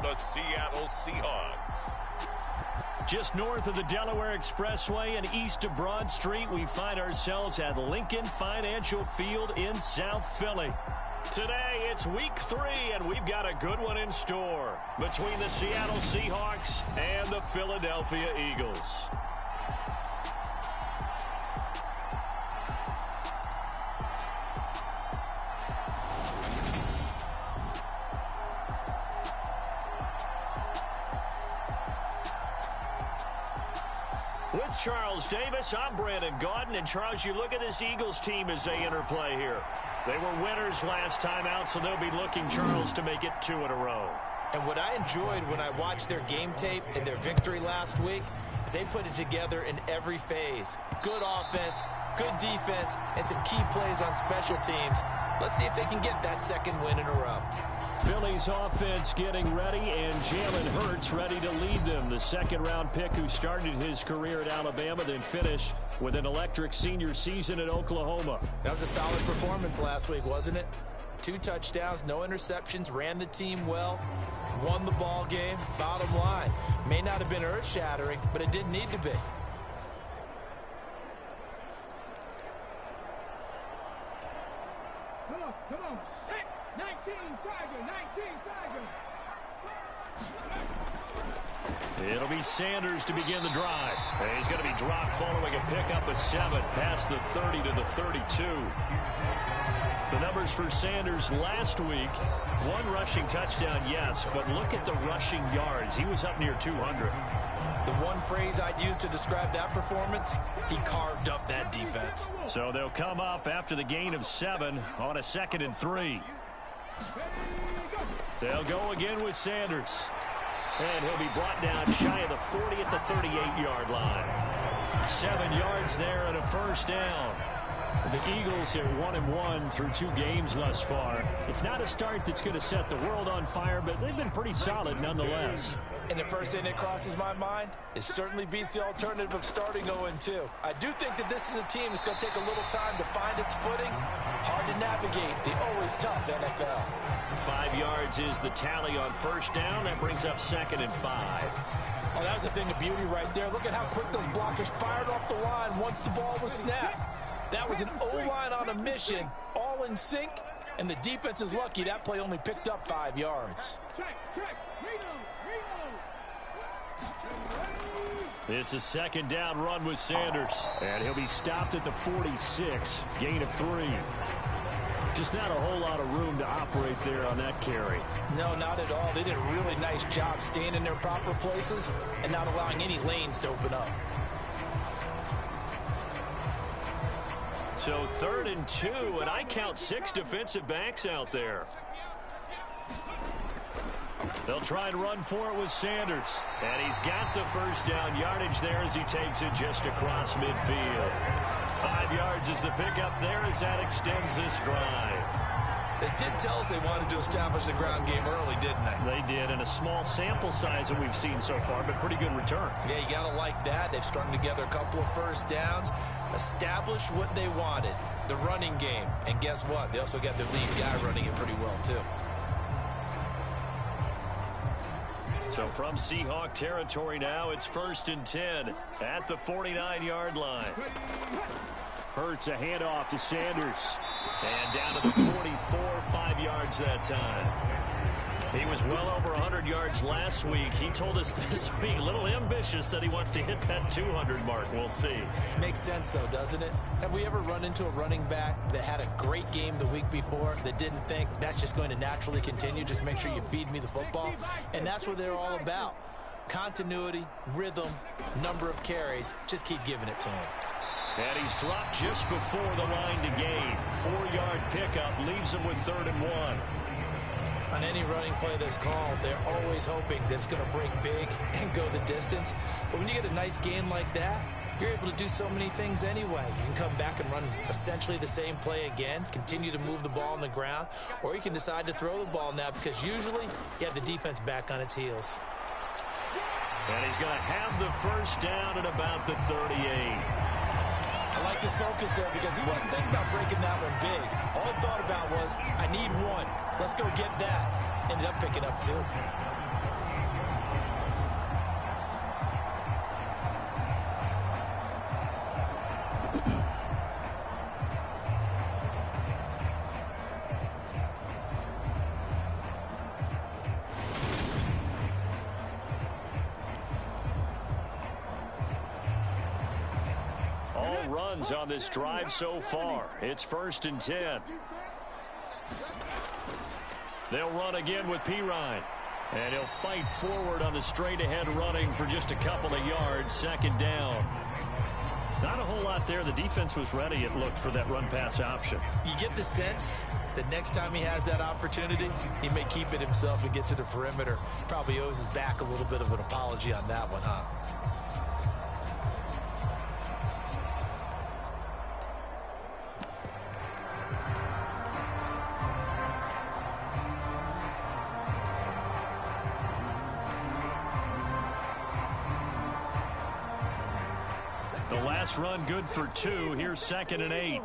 the Seattle Seahawks. Just north of the Delaware Expressway and east of Broad Street, we find ourselves at Lincoln Financial Field in South Philly. Today, it's week 3, and we've got a good one in store between the Seattle Seahawks and the Philadelphia Eagles. With Charles Davis, I'm Brandon Gaudin. And Charles, you look at this Eagles team as they interplay here. They were winners last time out, so they'll be looking, Charles, to make it 2 in a row. And what I enjoyed when I watched their game tape and their victory last week is they put it together in every phase. Good offense, good defense, and some key plays on special teams. Let's see if they can get that 2nd win in a row. Philly's offense getting ready, and Jalen Hurts ready to lead them. The 2nd-round pick who started his career at Alabama, then finished with an electric senior season at Oklahoma. That was a solid performance last week, wasn't it? 2 touchdowns, no interceptions, ran the team well, won the ball game. Bottom line, may not have been earth-shattering, but it didn't need to be. Come on. 19 Tiger. It'll be Sanders to begin the drive. And he's going to be dropped following a pickup of 7 past the 30 to the 32. The numbers for Sanders last week, 1 rushing touchdown, yes, but look at the rushing yards. He was up near 200. The one phrase I'd use to describe that performance, he carved up that defense. So they'll come up after the gain of 7 on a 2nd and 3. They'll go again with Sanders. And he'll be brought down shy of the 40 at the 38-yard line. 7 yards there and a 1st down. The Eagles are 1-1 through 2 games thus far. It's not a start that's going to set the world on fire, but they've been pretty solid nonetheless. And the first thing that crosses my mind, it certainly beats the alternative of starting 0-2. I do think that this is a team that's going to take a little time to find its footing. Hard to navigate the always tough NFL. 5 yards is the tally on 1st down. That brings up 2nd and 5. Oh, that was a thing of beauty right there. Look at how quick those blockers fired off the line once the ball was snapped. That was an O-line on a mission, all in sync, and the defense is lucky that play only picked up 5 yards. It's a 2nd down run with Sanders, and he'll be stopped at the 46, gain of 3. Just not a whole lot of room to operate there on that carry. No, not at all. They did a really nice job staying in their proper places and not allowing any lanes to open up. So 3rd and 2, and I count 6 defensive backs out there. They'll try and run for it with Sanders. And he's got the 1st down yardage there as he takes it just across midfield. 5 yards is the pickup there as that extends this drive. They did tell us they wanted to establish the ground game early, didn't they? They did, and a small sample size that we've seen so far, but pretty good return. Yeah, you got to like that. They've strung together a couple of 1st downs, established what they wanted, the running game. And guess what? They also got their lead guy running it pretty well, too. So from Seahawk territory now, it's 1st and 10 at the 49-yard line. Hurts a handoff to Sanders. And down to the 44, 5 yards that time. He was well over 100 yards last week. He told us this week, a little ambitious, that he wants to hit that 200 mark. We'll see. Makes sense, though, doesn't it? Have we ever run into a running back that had a great game the week before that didn't think that's just going to naturally continue? Just make sure you feed me the football. And that's what they're all about. Continuity, rhythm, number of carries. Just keep giving it to him. And he's dropped just before the line to gain. 4-yard pickup leaves him with 3rd and 1. On any running play that's called, they're always hoping that it's going to break big and go the distance. But when you get a nice gain like that, you're able to do so many things anyway. You can come back and run essentially the same play again, continue to move the ball on the ground, or you can decide to throw the ball now because usually you have the defense back on its heels. And he's going to have the 1st down at about the 38. I like his focus there because he wasn't thinking about breaking that one big. All he thought about was, I need 1. Let's go get that. Ended up picking up 2. runs on this drive so far. It's 1st and 10. They'll run again with Pirine. And he'll fight forward on the straight-ahead running for just a couple of yards. 2nd down. Not a whole lot there. The defense was ready, it looked, for that run-pass option. You get the sense that next time he has that opportunity, he may keep it himself and get to the perimeter. Probably owes his back a little bit of an apology on that one, huh? The last run good for 2. Here's 2nd and 8.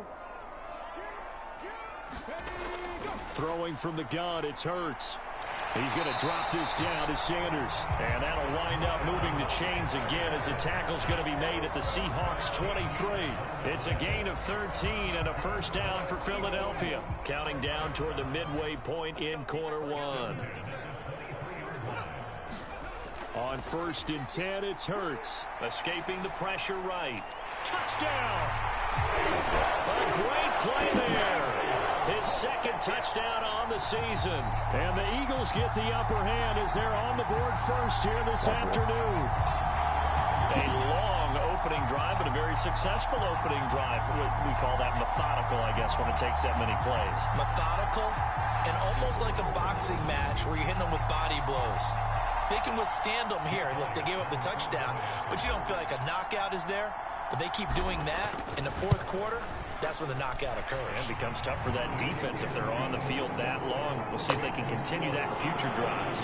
Throwing from the gun, it's Hurts. He's going to drop this down to Sanders. And that'll wind up moving the chains again as the tackle's going to be made at the Seahawks 23. It's a gain of 13 and a 1st down for Philadelphia. Counting down toward the midway point in quarter 1. On 1st and 10, it's Hurts. Escaping the pressure right. Touchdown! A great play there. His 2nd touchdown on the season. And the Eagles get the upper hand as they're on the board first here this afternoon. A long opening drive, but a very successful opening drive. We call that methodical, I guess, when it takes that many plays. Methodical and almost like a boxing match where you're hitting them with body blows. They can withstand them here. Look, they gave up the touchdown, but you don't feel like a knockout is there. But they keep doing that in the 4th quarter. That's when the knockout occurs. And it becomes tough for that defense if they're on the field that long. We'll see if they can continue that in future drives.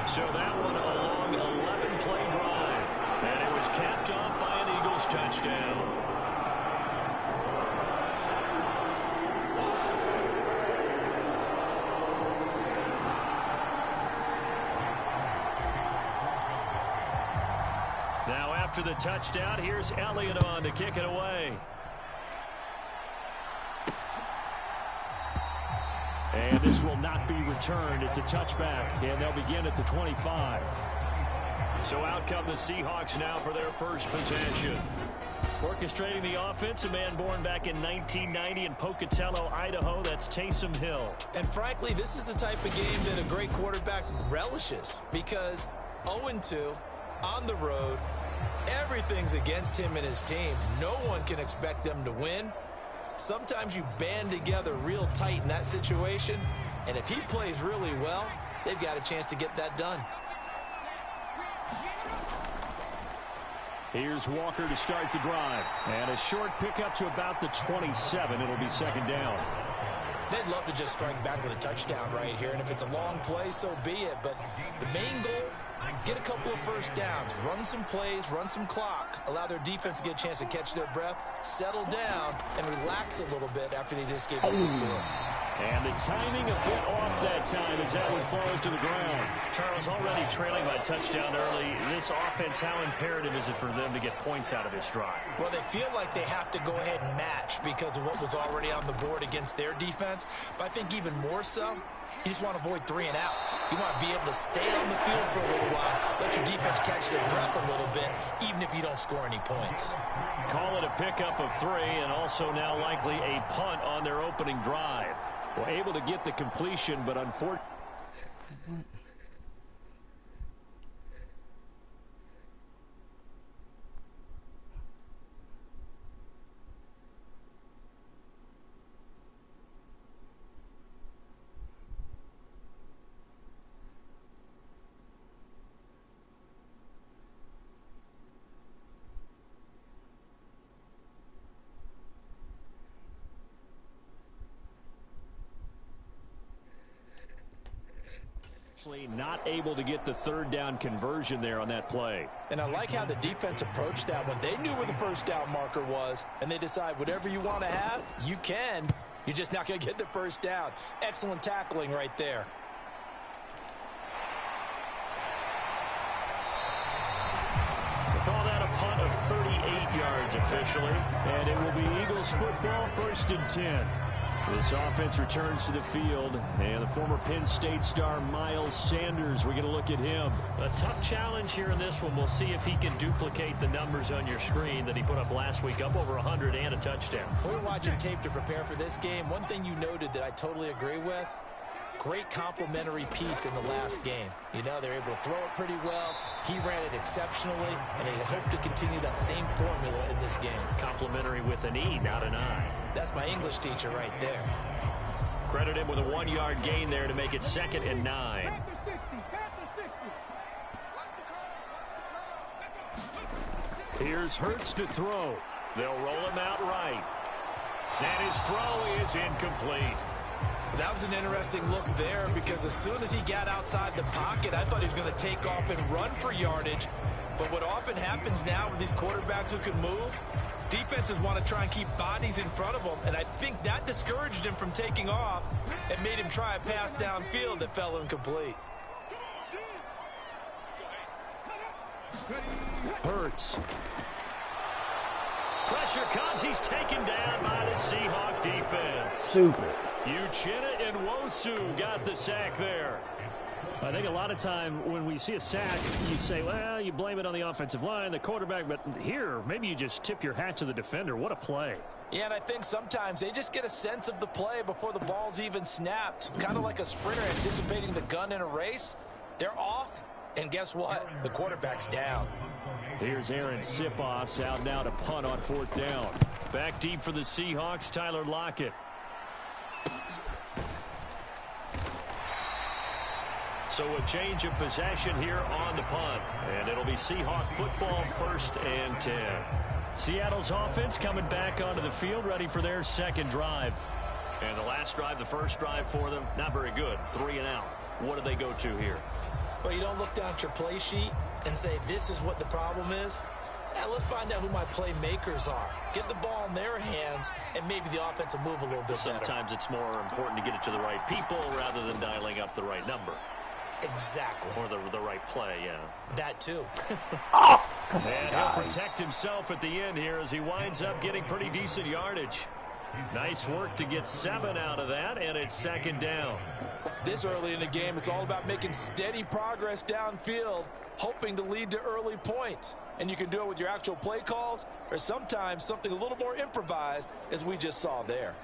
So that one a long 11-play drive. And it was capped off by an Eagles touchdown. Now after the touchdown, here's Elliott on to kick it away. And this will not be returned. It's a touchback, and they'll begin at the 25. So out come the Seahawks now for their first possession. Orchestrating the offense, a man born back in 1990 in Pocatello, Idaho. That's Taysom Hill. And frankly, this is the type of game that a great quarterback relishes because 0-2 on the road, everything's against him and his team. No one can expect them to win. Sometimes you band together real tight in that situation, and if he plays really well, they've got a chance to get that done. Here's Walker to start the drive. And a short pickup to about the 27. It'll be 2nd down. They'd love to just strike back with a touchdown right here, and if it's a long play, so be it. But the main goal, get a couple of 1st downs, run some plays, run some clock, allow their defense to get a chance to catch their breath, settle down, and relax a little bit after they just gave up the score. And the timing a bit off that time as that one falls to the ground. Charles, already trailing by touchdown early. This offense, how imperative is it for them to get points out of this drive? Well, they feel like they have to go ahead and match because of what was already on the board against their defense. But I think even more so, you just want to avoid 3 and outs. You want to be able to stay on the field for a little while, let your defense catch their breath a little bit, even if you don't score any points. Call it a pickup of 3, and also now likely a punt on their opening drive. Well, able to get the completion, but unfortunately. Not able to get the 3rd down conversion there on that play. And I like how the defense approached that one. They knew where the 1st down marker was, and they decide whatever you want to have, you can. You're just not going to get the 1st down. Excellent tackling right there. We'll call that a punt of 38 yards officially. And it will be Eagles football, 1st and 10. This offense returns to the field, and the former Penn State star Miles Sanders, we're going to look at him. A tough challenge here in this one. We'll see if he can duplicate the numbers on your screen that he put up last week, up over 100 and a touchdown. When we're watching tape to prepare for this game, one thing you noted that I totally agree with, great complementary piece in the last game. You know, they're able to throw it pretty well. He ran it exceptionally, and they hope to continue that same formula in this game. Complimentary with an E, not an I. That's my English teacher right there. Credit him with a 1-yard gain there to make it 2nd and 9. Here's Hurts to throw. They'll roll him out right. And his throw is incomplete. That was an interesting look there because as soon as he got outside the pocket, I thought he was going to take off and run for yardage. But what often happens now with these quarterbacks who can move, defenses want to try and keep bodies in front of them, and I think that discouraged him from taking off and made him try a pass downfield that fell incomplete. Hurts. Pressure comes. He's taken down by the Seahawk defense. Super. Uchenna and Nwosu got the sack there. I think a lot of time when we see a sack, you say, well, you blame it on the offensive line, the quarterback, but here, maybe you just tip your hat to the defender. What a play. Yeah, and I think sometimes they just get a sense of the play before the ball's even snapped. Kind of like a sprinter anticipating the gun in a race. They're off, and guess what? The quarterback's down. Here's Aaron Sipos out now to punt on 4th down. Back deep for the Seahawks, Tyler Lockett. So a change of possession here on the punt. And it'll be Seahawk football, 1st and 10. Seattle's offense coming back onto the field, ready for their 2nd drive. And the last drive, the first drive for them, not very good. 3 and out. What do they go to here? Well, you don't look down at your play sheet and say, this is what the problem is. Now, let's find out who my playmakers are. Get the ball in their hands, and maybe the offense will move a little bit better. Sometimes it's more important to get it to the right people rather than dialing up the right number. Exactly. Or the right play, yeah. That too. And he'll protect himself at the end here as he winds up getting pretty decent yardage. Nice work to get 7 out of that, and it's 2nd down. This early in the game, it's all about making steady progress downfield, hoping to lead to early points. And you can do it with your actual play calls or sometimes something a little more improvised, as we just saw there.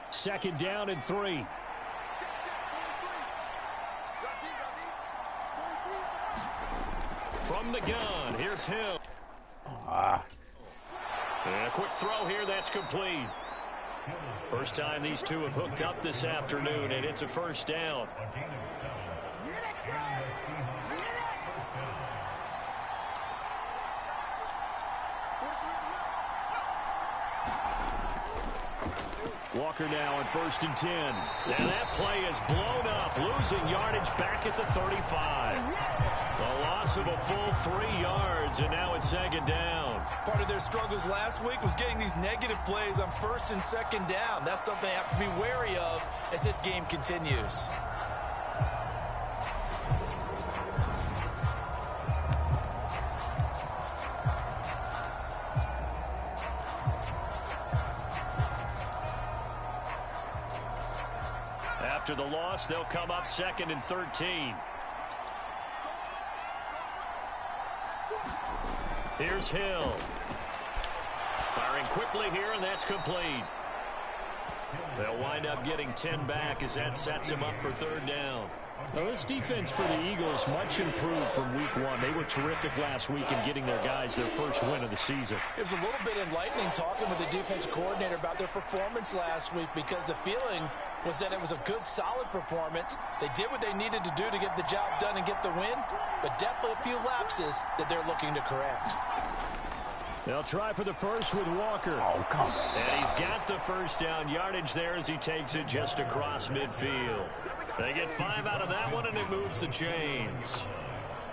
2nd down and 3. From the gun, here's Hill. And a quick throw here, that's complete. First time these two have hooked up this afternoon, and it's a 1st down. Walker now on 1st and 10. And that play is blown up, losing yardage back at the 35. A loss of a full 3 yards, and now it's 2nd down. Part of their struggles last week was getting these negative plays on 1st and 2nd down. That's something they have to be wary of as this game continues. After the loss, they'll come up 2nd and 13. Here's Hill. Firing quickly here, and that's complete. They'll wind up getting 10 back as that sets them up for 3rd down. Now, this defense for the Eagles much improved from week 1. They were terrific last week in getting their guys their first win of the season. It was a little bit enlightening talking with the defensive coordinator about their performance last week because the feeling was that it was a good, solid performance. They did what they needed to do to get the job done and get the win, but definitely a few lapses that they're looking to correct. They'll try for the first with Walker. Oh, come on. And he's got the 1st down yardage there as he takes it just across midfield. They get 5 out of that one, and it moves the chains.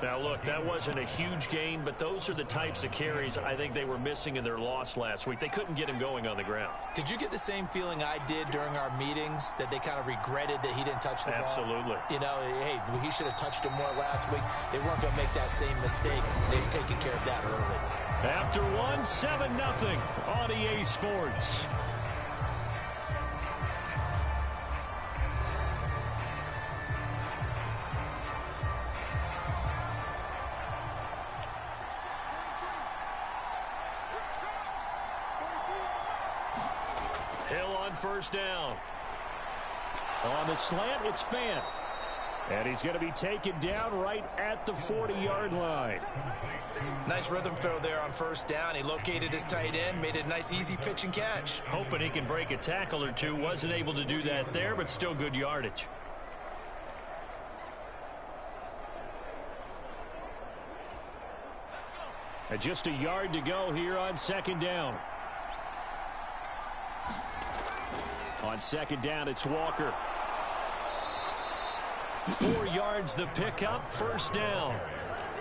Now, look, that wasn't a huge gain, but those are the types of carries I think they were missing in their loss last week. They couldn't get him going on the ground. Did you get the same feeling I did during our meetings, that they kind of regretted that he didn't touch the ball? Absolutely. You know, hey, he should have touched him more last week. They weren't going to make that same mistake. They've taken care of that early. After one, 7-0 on EA Sports. on first down. On the slant, it's Fant. And he's going to be taken down right at the 40-yard line. Nice rhythm throw there on first down. He located his tight end, made it a nice, easy pitch and catch. Hoping he can break a tackle or two. Wasn't able to do that there, but still good yardage. And just a yard to go here on second down. On second down, it's Walker. 4 yards the pickup, first down.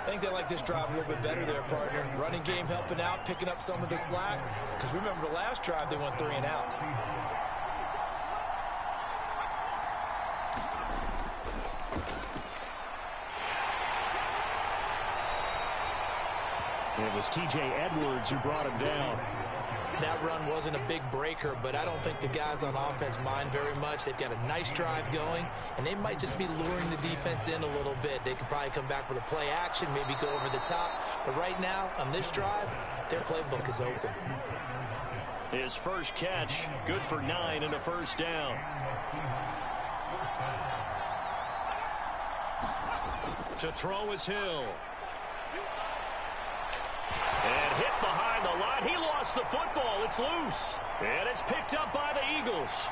I think they like this drive a little bit better there, partner. Running game helping out, picking up some of the slack. Because remember the last drive, they went 3 and out. It was T.J. Edwards who brought him down. That run wasn't a big breaker, but I don't think the guys on offense mind very much. They've got a nice drive going, and they might just be luring the defense in a little bit. They could probably come back with a play action, maybe go over the top. But right now, on this drive, their playbook is open. His first catch, good for 9 and a first down. To throw is Hill. And hit behind the line. He lost the football. It's loose. And it's picked up by the Eagles.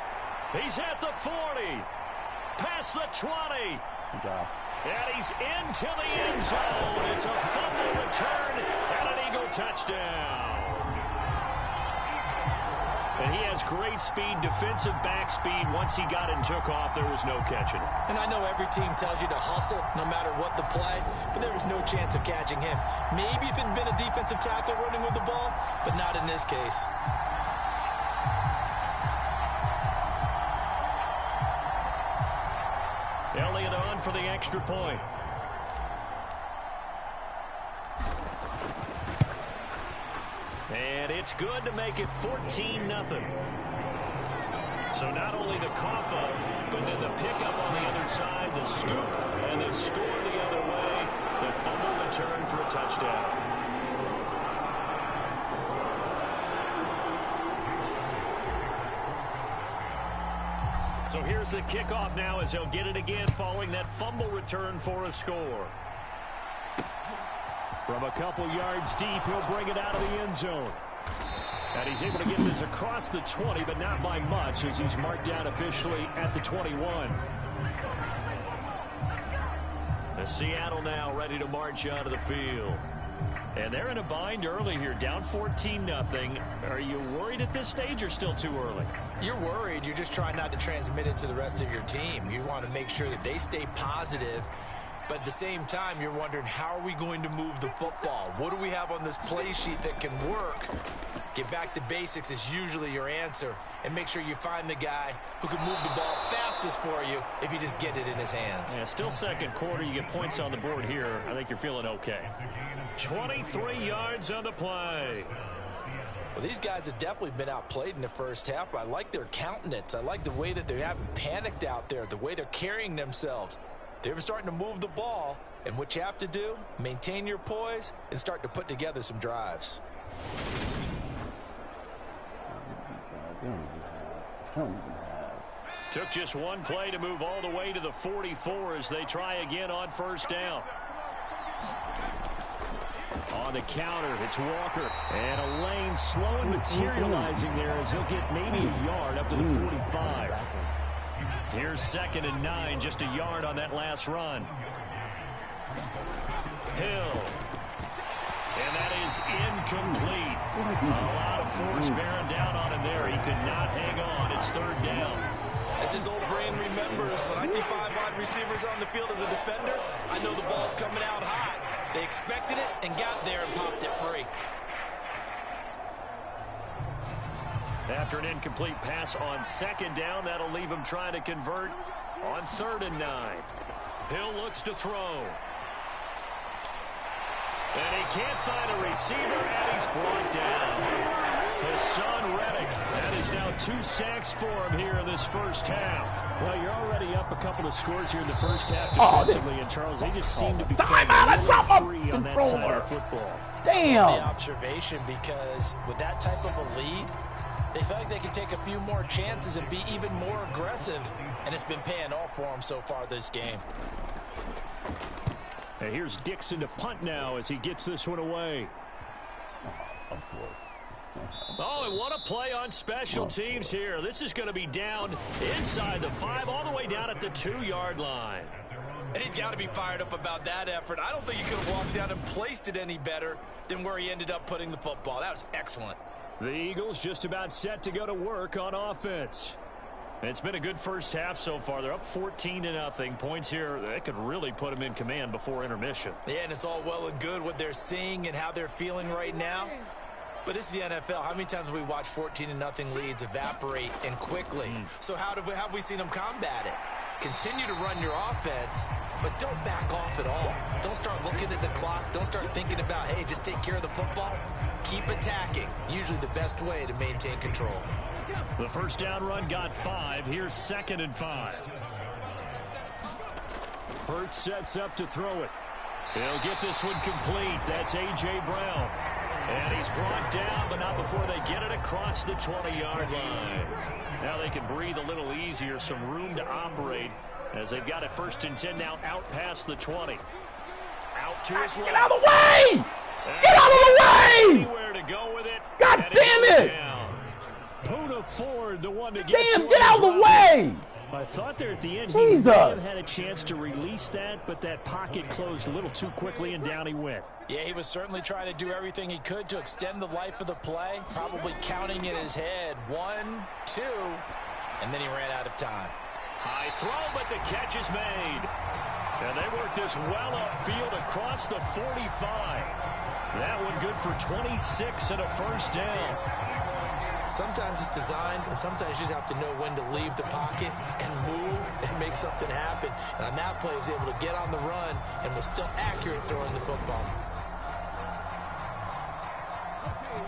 He's at the 40. Past the 20. And he's into the end zone. It's a fumble return and an Eagle touchdown. And he has great speed, defensive back speed. Once he got it and took off, there was no catching it. And I know every team tells you to hustle no matter what the play, but there was no chance of catching him. Maybe if it had been a defensive tackle running with the ball, but not in this case. Elliott on for the extra point. And it's good to make it 14-0. So not only the cough up, but then the pickup on the other side, the scoop, and the score the other way. The fumble return for a touchdown. So here's the kickoff now as he'll get it again following that fumble return for a score. From a couple yards deep, he'll bring it out of the end zone. And he's able to get this across the 20, but not by much as he's marked down officially at the 21. The Seattle now ready to march out of the field. And they're in a bind early here, down 14-0. Are you worried at this stage or still too early? You're worried. You're just trying not to transmit it to the rest of your team. You want to make sure that they stay positive. But at the same time, you're wondering, how are we going to move the football? What do we have on this play sheet that can work? Get back to basics is usually your answer. And make sure you find the guy who can move the ball fastest for you if you just get it in his hands. Yeah, still second quarter. You get points on the board here. I think you're feeling okay. 23 yards on the play. Well, these guys have definitely been outplayed in the first half. I like their countenance. I like the way that they haven't panicked out there, the way they're carrying themselves. They're starting to move the ball, and what you have to do, maintain your poise and start to put together some drives. Took just one play to move all the way to the 44 as they try again on first down. On the counter, it's Walker. And a lane slow and materializing there as he'll get maybe a yard up to the 45. Here's 2nd and 9, just a yard on that last run. Hill. And that is incomplete. A lot of force bearing down on him there. He could not hang on. It's 3rd down. As his old brain remembers, when I see 5 wide receivers on the field as a defender, I know the ball's coming out high. They expected it and got there and popped it free. After an incomplete pass on 2nd down, that'll leave him trying to convert on 3rd and 9. Hill looks to throw. And he can't find a receiver, and he's brought down. Hassan Reddick. That is now 2 sacks for him here in this first half. Well, you're already up a couple of scores here in the first half defensively, and Charles, they just seem to be playing really free on that side of football. Damn. The observation, because with that type of a lead, They feel like they can take a few more chances and be even more aggressive, and it's been paying off for them so far this game. And here's Dixon to punt now as he gets this one away. Of course. Oh, and what a play on special teams here. This is going to be down inside the 5, all the way down at the 2-yard line. And he's got to be fired up about that effort. I don't think he could have walked down and placed it any better than where he ended up putting the football. That was excellent. The Eagles just about set to go to work on offense. It's been a good first half so far. They're up 14-0. Points here, that could really put them in command before intermission. Yeah, and it's all well and good what they're seeing and how they're feeling right now. But this is the NFL. How many times have we watched 14-0 leads evaporate and quickly? So how have we seen them combat it? Continue to run your offense, but don't back off at all. Don't start looking at the clock. Don't start thinking about, hey, just take care of the football. Keep attacking. Usually the best way to maintain control. The first down run got 5. Here's 2nd and 5. Hurts sets up to throw it. He'll get this one complete. That's A.J. Brown. And he's brought down, but not before they get it across the 20-yard line. Now they can breathe a little easier, some room to operate as they've got it 1st and 10 now out past the 20. Out to his left. Get out of the way! Get out of the way! Anywhere to go with it. God damn it! Poona Ford, the one to get Damn, get out of the way! I thought there at the end Jesus. he may have had a chance to release that, but that pocket closed a little too quickly and down he went. Yeah, he was certainly trying to do everything he could to extend the life of the play, probably counting in his head 1, 2, and then he ran out of time. High throw, but the catch is made. And they work this well upfield across the 45. That one good for 26 and a first down. Sometimes it's designed, and sometimes you just have to know when to leave the pocket and move and make something happen. And on that play, he was able to get on the run and was still accurate throwing the football.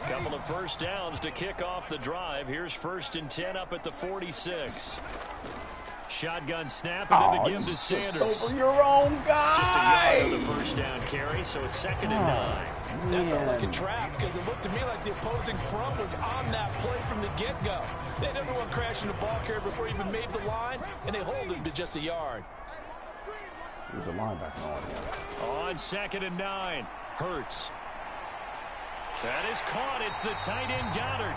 Couple of first downs to kick off the drive. Here's 1st and 10 up at the 46. Shotgun snap and then to give to Sanders. Over your own guy. Just a yard on the first down carry, so it's 2nd and 9. That felt like a trap because it looked to me like the opposing front was on that play from the get-go. They had everyone crashing the ball carrier before he even made the line, and they hold him to just a yard. There's a linebacker on. On 2nd and 9, Hurts. That is caught. It's the tight end Goddard.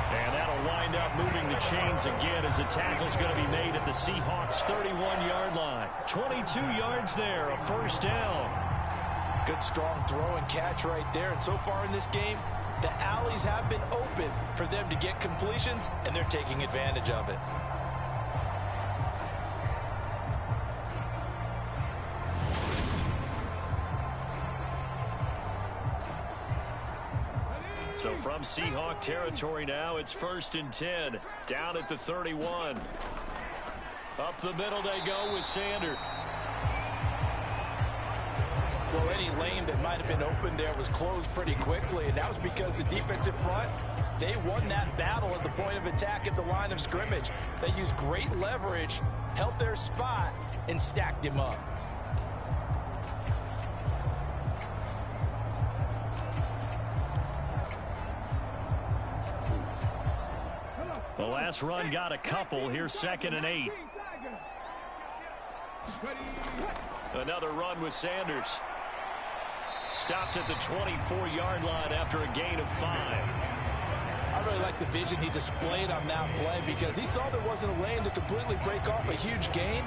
And that'll wind up moving the chains again as the tackle's going to be made at the Seahawks' 31-yard line. 22 yards there, a first down. Good strong throw and catch right there. And so far in this game, the alleys have been open for them to get completions, and they're taking advantage of it. So from Seahawk territory now, it's 1st and 10, down at the 31. Up the middle they go with Sanders. Well, any lane that might have been open there was closed pretty quickly, and that was because the defensive front, they won that battle at the point of attack at the line of scrimmage. They used great leverage, held their spot, and stacked him up. The last run got a couple. Here's 2nd and 8. Another run with Sanders. Stopped at the 24-yard line after a gain of 5. I really like the vision he displayed on that play because he saw there wasn't a lane to completely break off a huge gain.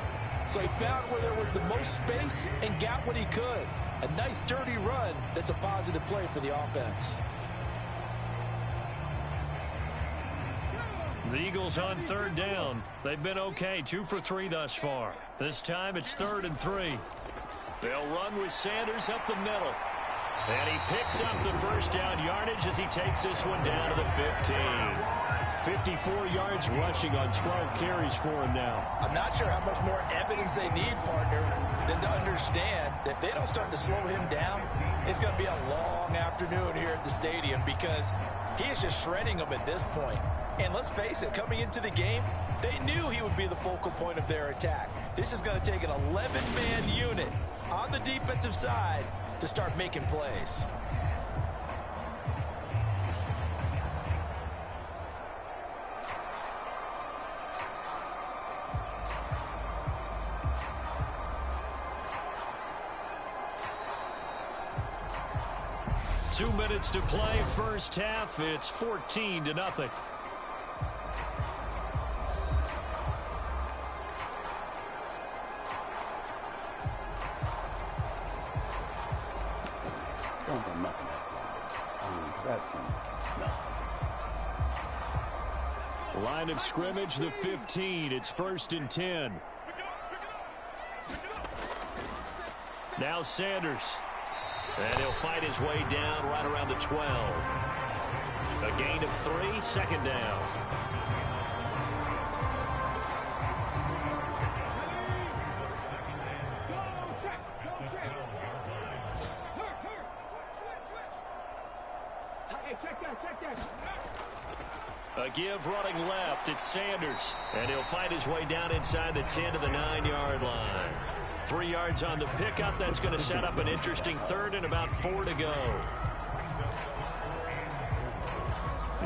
So he found where there was the most space and got what he could. A nice dirty run that's a positive play for the offense. The Eagles on 3rd down. They've been okay, 2 for 3 thus far. This time it's 3rd and 3. They'll run with Sanders up the middle. And he picks up the first down yardage as he takes this one down to the 15. 54 yards rushing on 12 carries for him now. I'm not sure how much more evidence they need, partner, than to understand that if they don't start to slow him down, it's going to be a long afternoon here at the stadium because he is just shredding them at this point. And let's face it, coming into the game, they knew he would be the focal point of their attack. This is going to take an 11-man unit on the defensive side to start making plays. 2 minutes to play, first half. It's 14-0. Don't do nothing else. I mean, that means nothing. Line of scrimmage, the 15. It's 1st and 10. Now Sanders. And he'll fight his way down right around the 12. A gain of 3, 2nd down. A give running left. It's Sanders. And he'll fight his way down inside the 10 to the 9-yard line. 3 yards on the pickup. That's going to set up an interesting 3rd and about 4 to go.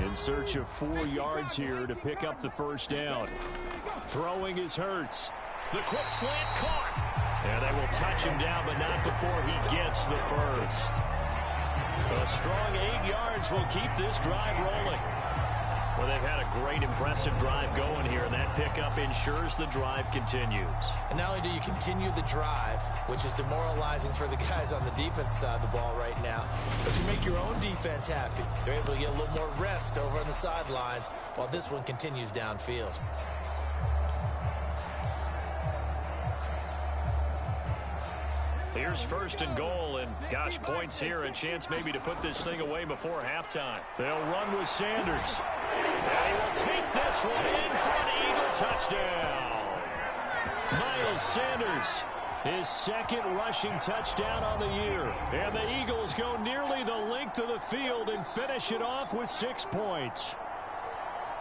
In search of 4 yards here to pick up the 1st down. Throwing is Hurts. The quick slant caught. And they will touch him down, but not before he gets the 1st. A strong 8 yards will keep this drive rolling. Well, they've had a great, impressive drive going here, and that pickup ensures the drive continues. And not only do you continue the drive, which is demoralizing for the guys on the defense side of the ball right now, but you make your own defense happy. They're able to get a little more rest over on the sidelines while this one continues downfield. Here's 1st and goal, and gosh, points here, a chance maybe to put this thing away before halftime. They'll run with Sanders. And he will take this one in for an Eagle touchdown. Miles Sanders, his 2nd rushing touchdown on the year. And the Eagles go nearly the length of the field and finish it off with 6 points.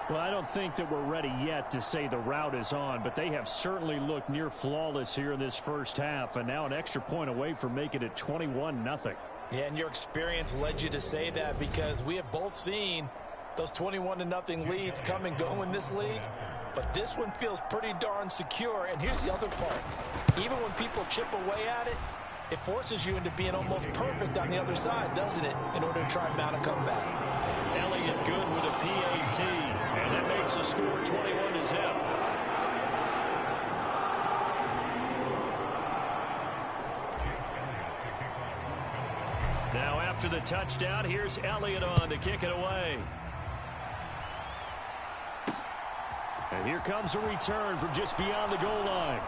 Well, I don't think that we're ready yet to say the route is on, but they have certainly looked near flawless here in this first half, and now an extra point away from making it 21-0. Yeah, and your experience led you to say that because we have both seen those 21-0 leads come and go in this league, but this one feels pretty darn secure. And here's the other part. Even when people chip away at it, it forces you into being almost perfect on the other side, doesn't it, in order to try and mount a comeback. Elliott good with a PAT, and that makes the score 21-0. Now after the touchdown, here's Elliott on to kick it away. And here comes a return from just beyond the goal line.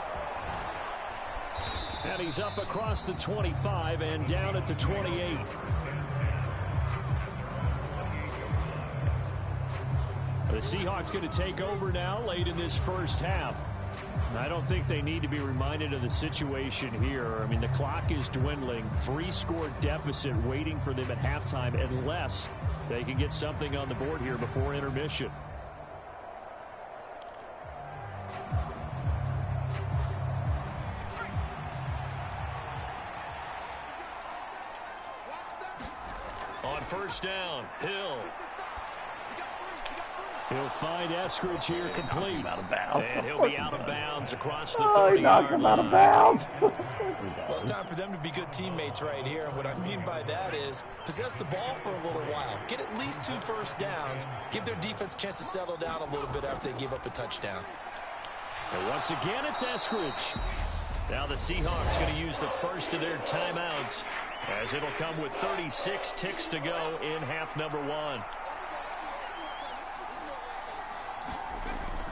And he's up across the 25 and down at the 28. The Seahawks going to take over now late in this first half. I don't think they need to be reminded of the situation here. I mean, the clock is dwindling. 3-score deficit waiting for them at halftime unless they can get something on the board here before intermission. On 1st down, Hill. He'll find Eskridge here complete. Out of bounds. And he'll be out of bounds across the Oh, he knocked 30-yard him out of line. bounds. Well, it's time for them to be good teammates right here. And what I mean by that is possess the ball for a little while. Get at least 2 first downs. Give their defense a chance to settle down a little bit after they give up a touchdown. And once again, it's Eskridge. Now the Seahawks going to use the first of their timeouts as it'll come with 36 ticks to go in half number 1.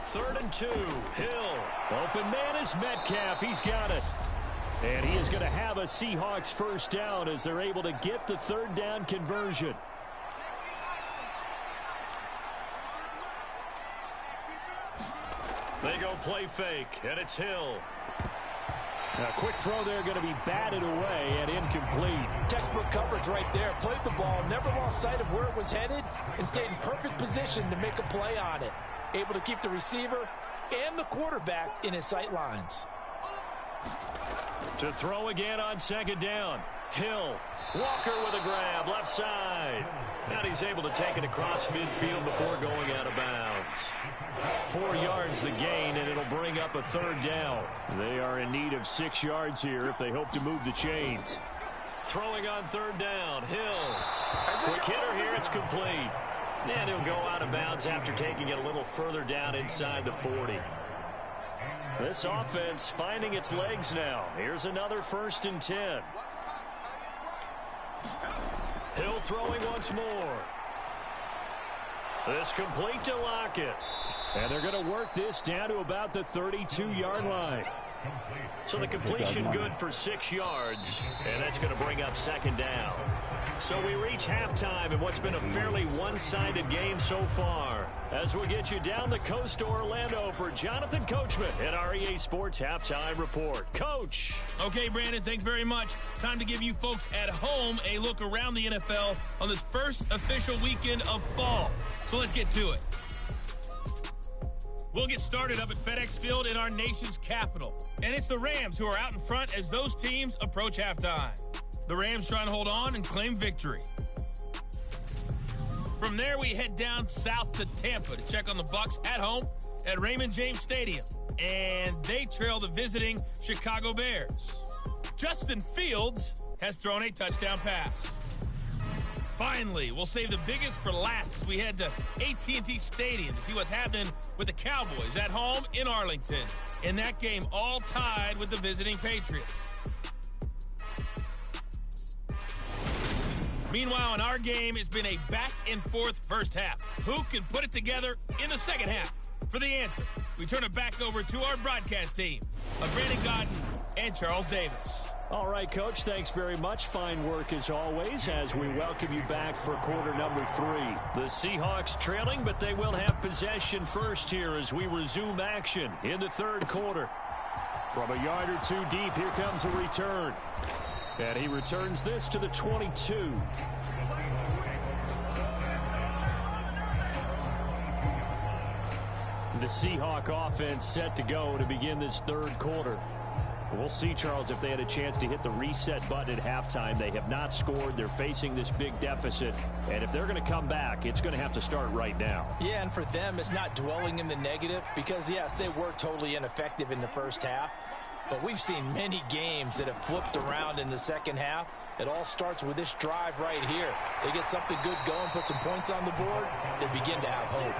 3rd and 2. Hill. Open man is Metcalf. He's got it. And he is going to have a Seahawks first down as they're able to get the 3rd down conversion. They go play fake, and it's Hill. A quick throw there going to be batted away and incomplete. Textbook coverage right there. Played the ball, never lost sight of where it was headed, and stayed in perfect position to make a play on it. Able to keep the receiver and the quarterback in his sight lines. To throw again on 2nd down. Hill. Walker with a grab, left side. And he's able to take it across midfield before going out of bounds. 4 yards the gain, and it'll bring up a 3rd down. They are in need of 6 yards here if they hope to move the chains. throwing on third down. Hill. Quick hitter here. It's complete. And he'll go out of bounds after taking it a little further down inside the 40. This offense finding its legs now. Here's another 1st and 10. Hill throwing once more. This complete to Lockett. And they're going to work this down to about the 32-yard line. So the completion good for 6 yards, and that's going to bring up 2nd down. So we reach halftime in what's been a fairly one-sided game so far. As we get you down the coast to Orlando for Jonathan Coachman at our EA Sports Halftime Report. Coach. Okay, Brandon, thanks very much. Time to give you folks at home a look around the NFL on this first official weekend of fall. So let's get to it. We'll get started up at FedEx Field in our nation's capital. And it's the Rams who are out in front as those teams approach halftime. The Rams trying to hold on and claim victory. From there, we head down south to Tampa to check on the Bucs at home at Raymond James Stadium. And they trail the visiting Chicago Bears. Justin Fields has thrown a touchdown pass. Finally, we'll save the biggest for last as we head to AT&T Stadium to see what's happening with the Cowboys at home in Arlington. In that game, all tied with the visiting Patriots. Meanwhile, in our game, it's been a back-and-forth first half. Who can put it together in the second half? For the answer, we turn it back over to our broadcast team of Brandon Gaudin and Charles Davis. All right, Coach, thanks very much. Fine work as always as we welcome you back for quarter number 3. The Seahawks trailing, but they will have possession first here as we resume action in the 3rd quarter. From a yard or 2 deep, here comes a return. And he returns this to the 22. The Seahawk offense set to go to begin this 3rd quarter. We'll see, Charles, if they had a chance to hit the reset button at halftime. They have not scored. They're facing this big deficit. And if they're going to come back, it's going to have to start right now. Yeah, and for them, it's not dwelling in the negative because, yes, they were totally ineffective in the first half. But we've seen many games that have flipped around in the second half. It all starts with this drive right here. They get something good going, put some points on the board, they begin to have hope.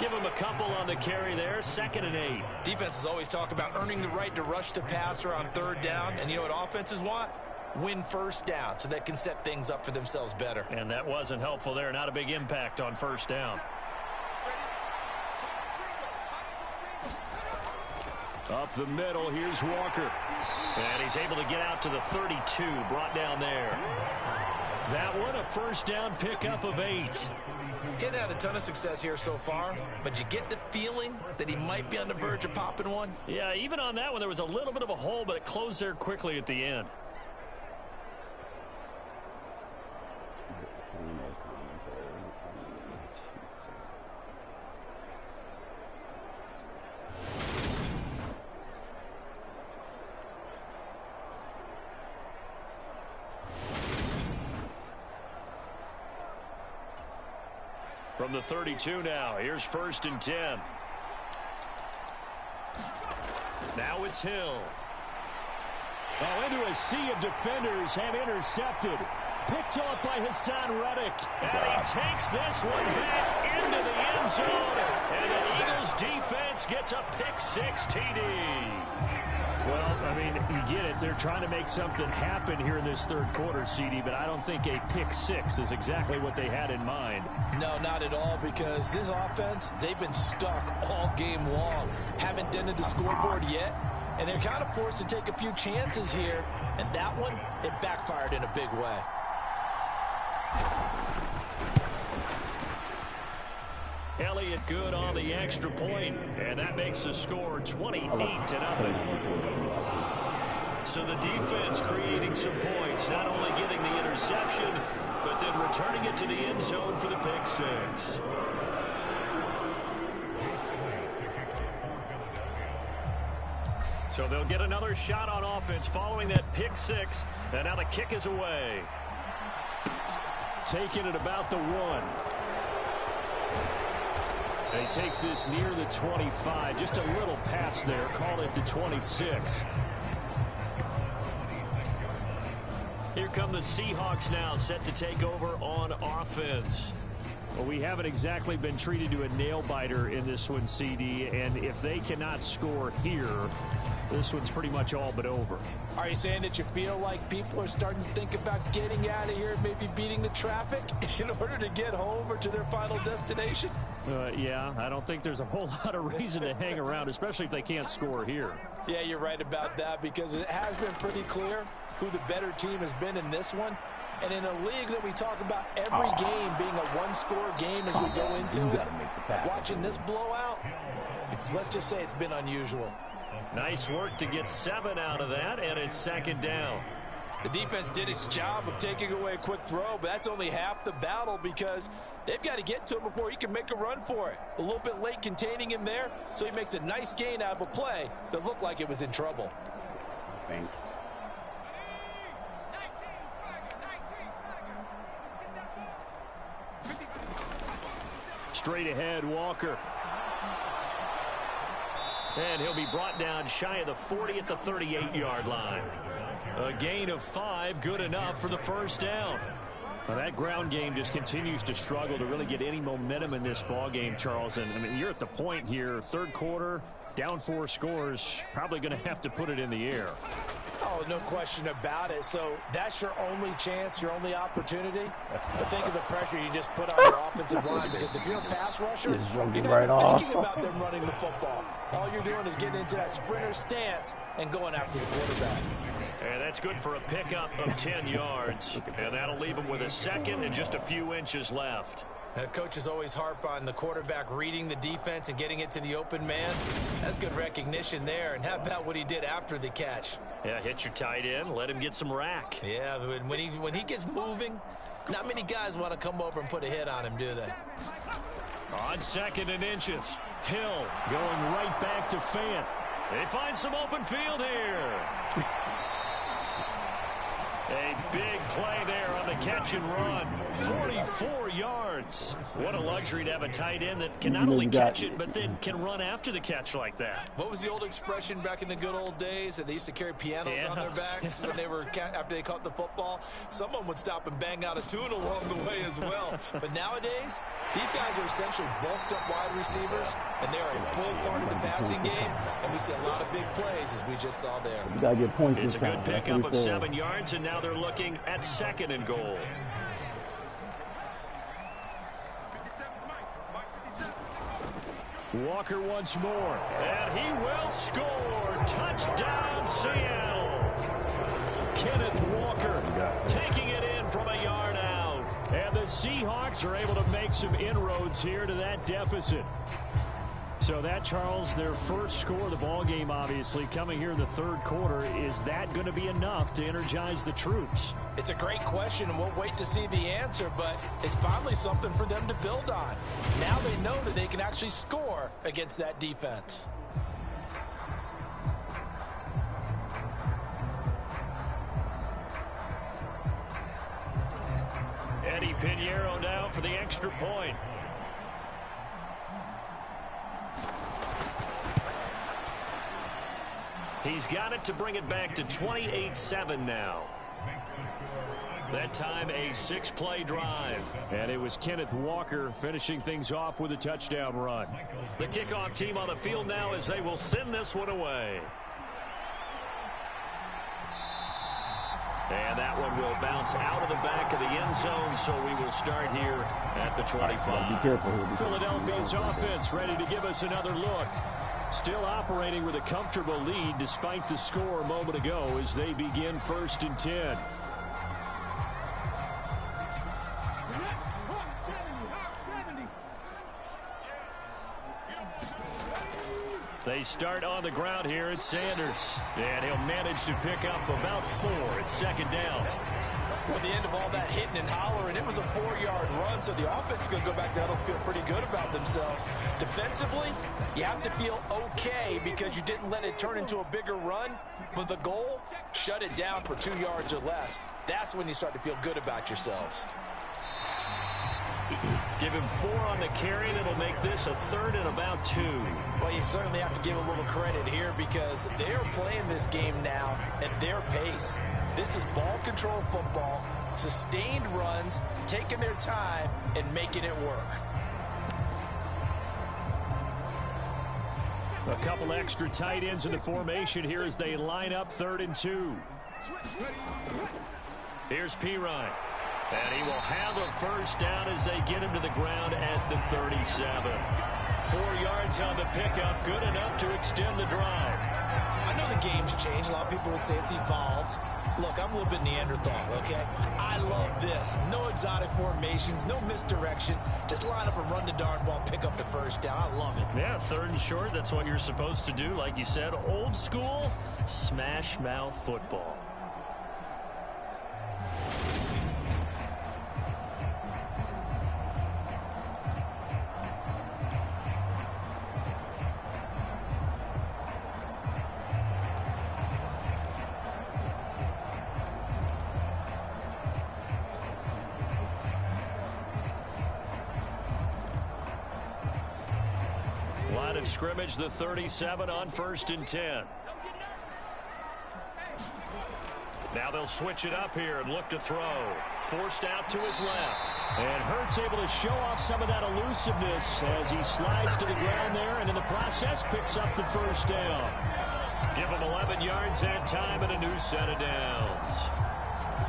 Give him a couple on the carry there, 2nd and 8. Defenses always talk about earning the right to rush the passer on 3rd down. And you know what offenses want? Win 1st down so they can set things up for themselves better. And that wasn't helpful there. Not a big impact on 1st down. Up the middle, here's Walker. And he's able to get out to the 32, brought down there. That one, a 1st down pickup of 8. He's had a ton of success here so far, but you get the feeling that he might be on the verge of popping one. Yeah, even on that one, there was a little bit of a hole, but it closed there quickly at the end. From the 32 now, here's 1st and 10. Now it's Hill. Oh, into a sea of defenders and intercepted. Picked off by Hassan Reddick. And he takes this one back into the end zone. And the Eagles defense gets a pick-6 TD. Well, I mean, you get it. They're trying to make something happen here in this 3rd quarter, CD, but I don't think a pick-6 is exactly what they had in mind. No, not at all, because this offense, they've been stuck all game long. Haven't dented the scoreboard yet, and they're kind of forced to take a few chances here, and that one, it backfired in a big way. Elliott good on the extra point, and that makes the score 28-0. So the defense creating some points, not only getting the interception, but then returning it to the end zone for the pick-6. So they'll get another shot on offense following that pick-6, and now the kick is away. Taking it about the 1. And he takes this near the 25. Just a little pass there. Call it the 26. Here come the Seahawks now, set to take over on offense. Well, we haven't exactly been treated to a nail-biter in this one, CD, and if they cannot score here, this one's pretty much all but over. Are you saying that you feel like people are starting to think about getting out of here, maybe beating the traffic in order to get home or to their final destination? Yeah, I don't think there's a whole lot of reason to hang around, especially if they can't score here. Yeah, you're right about that, because it has been pretty clear who the better team has been in this one. And in a league that we talk about every game being a one-score game as we go into it, watching this blowout, let's just say it's been unusual. Nice work to get 7 out of that, and it's second down. The defense did its job of taking away a quick throw, but that's only half the battle because they've got to get to him before he can make a run for it. A little bit late containing him there, so he makes a nice gain out of a play that looked like it was in trouble. Thanks. Straight ahead, Walker. And he'll be brought down shy of the 40 at the 38-yard line. A gain of 5, good enough for the first down. Well, that ground game just continues to struggle to really get any momentum in this ball game, Charles. And I mean, you're at the point here, third quarter, down 4 scores, probably going to have to put it in the air. Oh, no question about it. So that's your only chance, your only opportunity. But think of the pressure you just put on your offensive line, because if you're a pass rusher, you're not thinking about them running the football. All you're doing is getting into that sprinter stance and going after the quarterback. And that's good for a pickup of 10 yards. And that'll leave him with a second and just a few inches left. Coaches always harp on the quarterback reading the defense and getting it to the open man. That's good recognition there. And how about what he did after the catch? Yeah, hit your tight end, let him get some rack. Yeah, when he gets moving, not many guys want to come over and put a hit on him, do they? On second and inches, Hill going right back to Fant. They find some open field here. A big play there on the catch and run. 44 yards. What a luxury to have a tight end that can not only catch it, but then can run after the catch like that. What was the old expression back in the good old days that they used to carry pianos on their backs when they were after they caught the football? Someone would stop and bang out a tune along the way as well. But nowadays, these guys are essentially bulked up wide receivers, and they're a full part of the passing game. And we see a lot of big plays, as we just saw there. You gotta get points. It's a good pickup of 7 yards, and now they're looking at second and goal. Walker once more. And he will score. Touchdown, Seattle. Kenneth Walker taking it in from a yard out. And the Seahawks are able to make some inroads here to that deficit. So that, Charles, their first score of the ball game, obviously, coming here in the third quarter. Is that going to be enough to energize the troops? It's a great question, and we'll wait to see the answer, but it's finally something for them to build on. Now they know that they can actually score against that defense. Eddie Pinheiro now for the extra point. He's got it to bring it back to 28-7 now. That time a 6-play drive. And it was Kenneth Walker finishing things off with a touchdown run. The kickoff team on the field now as they will send this one away. And that one will bounce out of the back of the end zone, so we will start here at the 25. Be careful. Philadelphia's offense ready to give us another look. Still operating with a comfortable lead despite the score a moment ago as they begin 1st and 10. They start on the ground here at Sanders. And he'll manage to pick up about 4 at second down. Well, at the end of all that hitting and hollering, it was a 4-yard run, so the offense is going to go back down and feel pretty good about themselves. Defensively, you have to feel okay because you didn't let it turn into a bigger run, but the goal, shut it down for 2 yards or less. That's when you start to feel good about yourselves. Give him 4 on the carry, and it'll make this a 3rd and about 2. Well, you certainly have to give a little credit here because they're playing this game now at their pace. This is ball control football, sustained runs, taking their time, and making it work. A couple extra tight ends in the formation here as they line up 3rd and 2. Here's Pirine. And he will have a first down as they get him to the ground at the 37. 4 yards on the pickup, good enough to extend the drive. I know the game's changed. A lot of people would say it's evolved. Look, I'm a little bit Neanderthal, okay? I love this. No exotic formations, no misdirection. Just line up and run the darn ball, pick up the first down. I love it. Yeah, 3rd and short, that's what you're supposed to do. Like you said, old school, smash mouth football. Line of scrimmage, the 37 on 1st and 10. Now they'll switch it up here and look to throw. Forced out to his left. And Hurts able to show off some of that elusiveness as he slides to the ground there and in the process picks up the first down. Give him 11 yards that time and a new set of downs.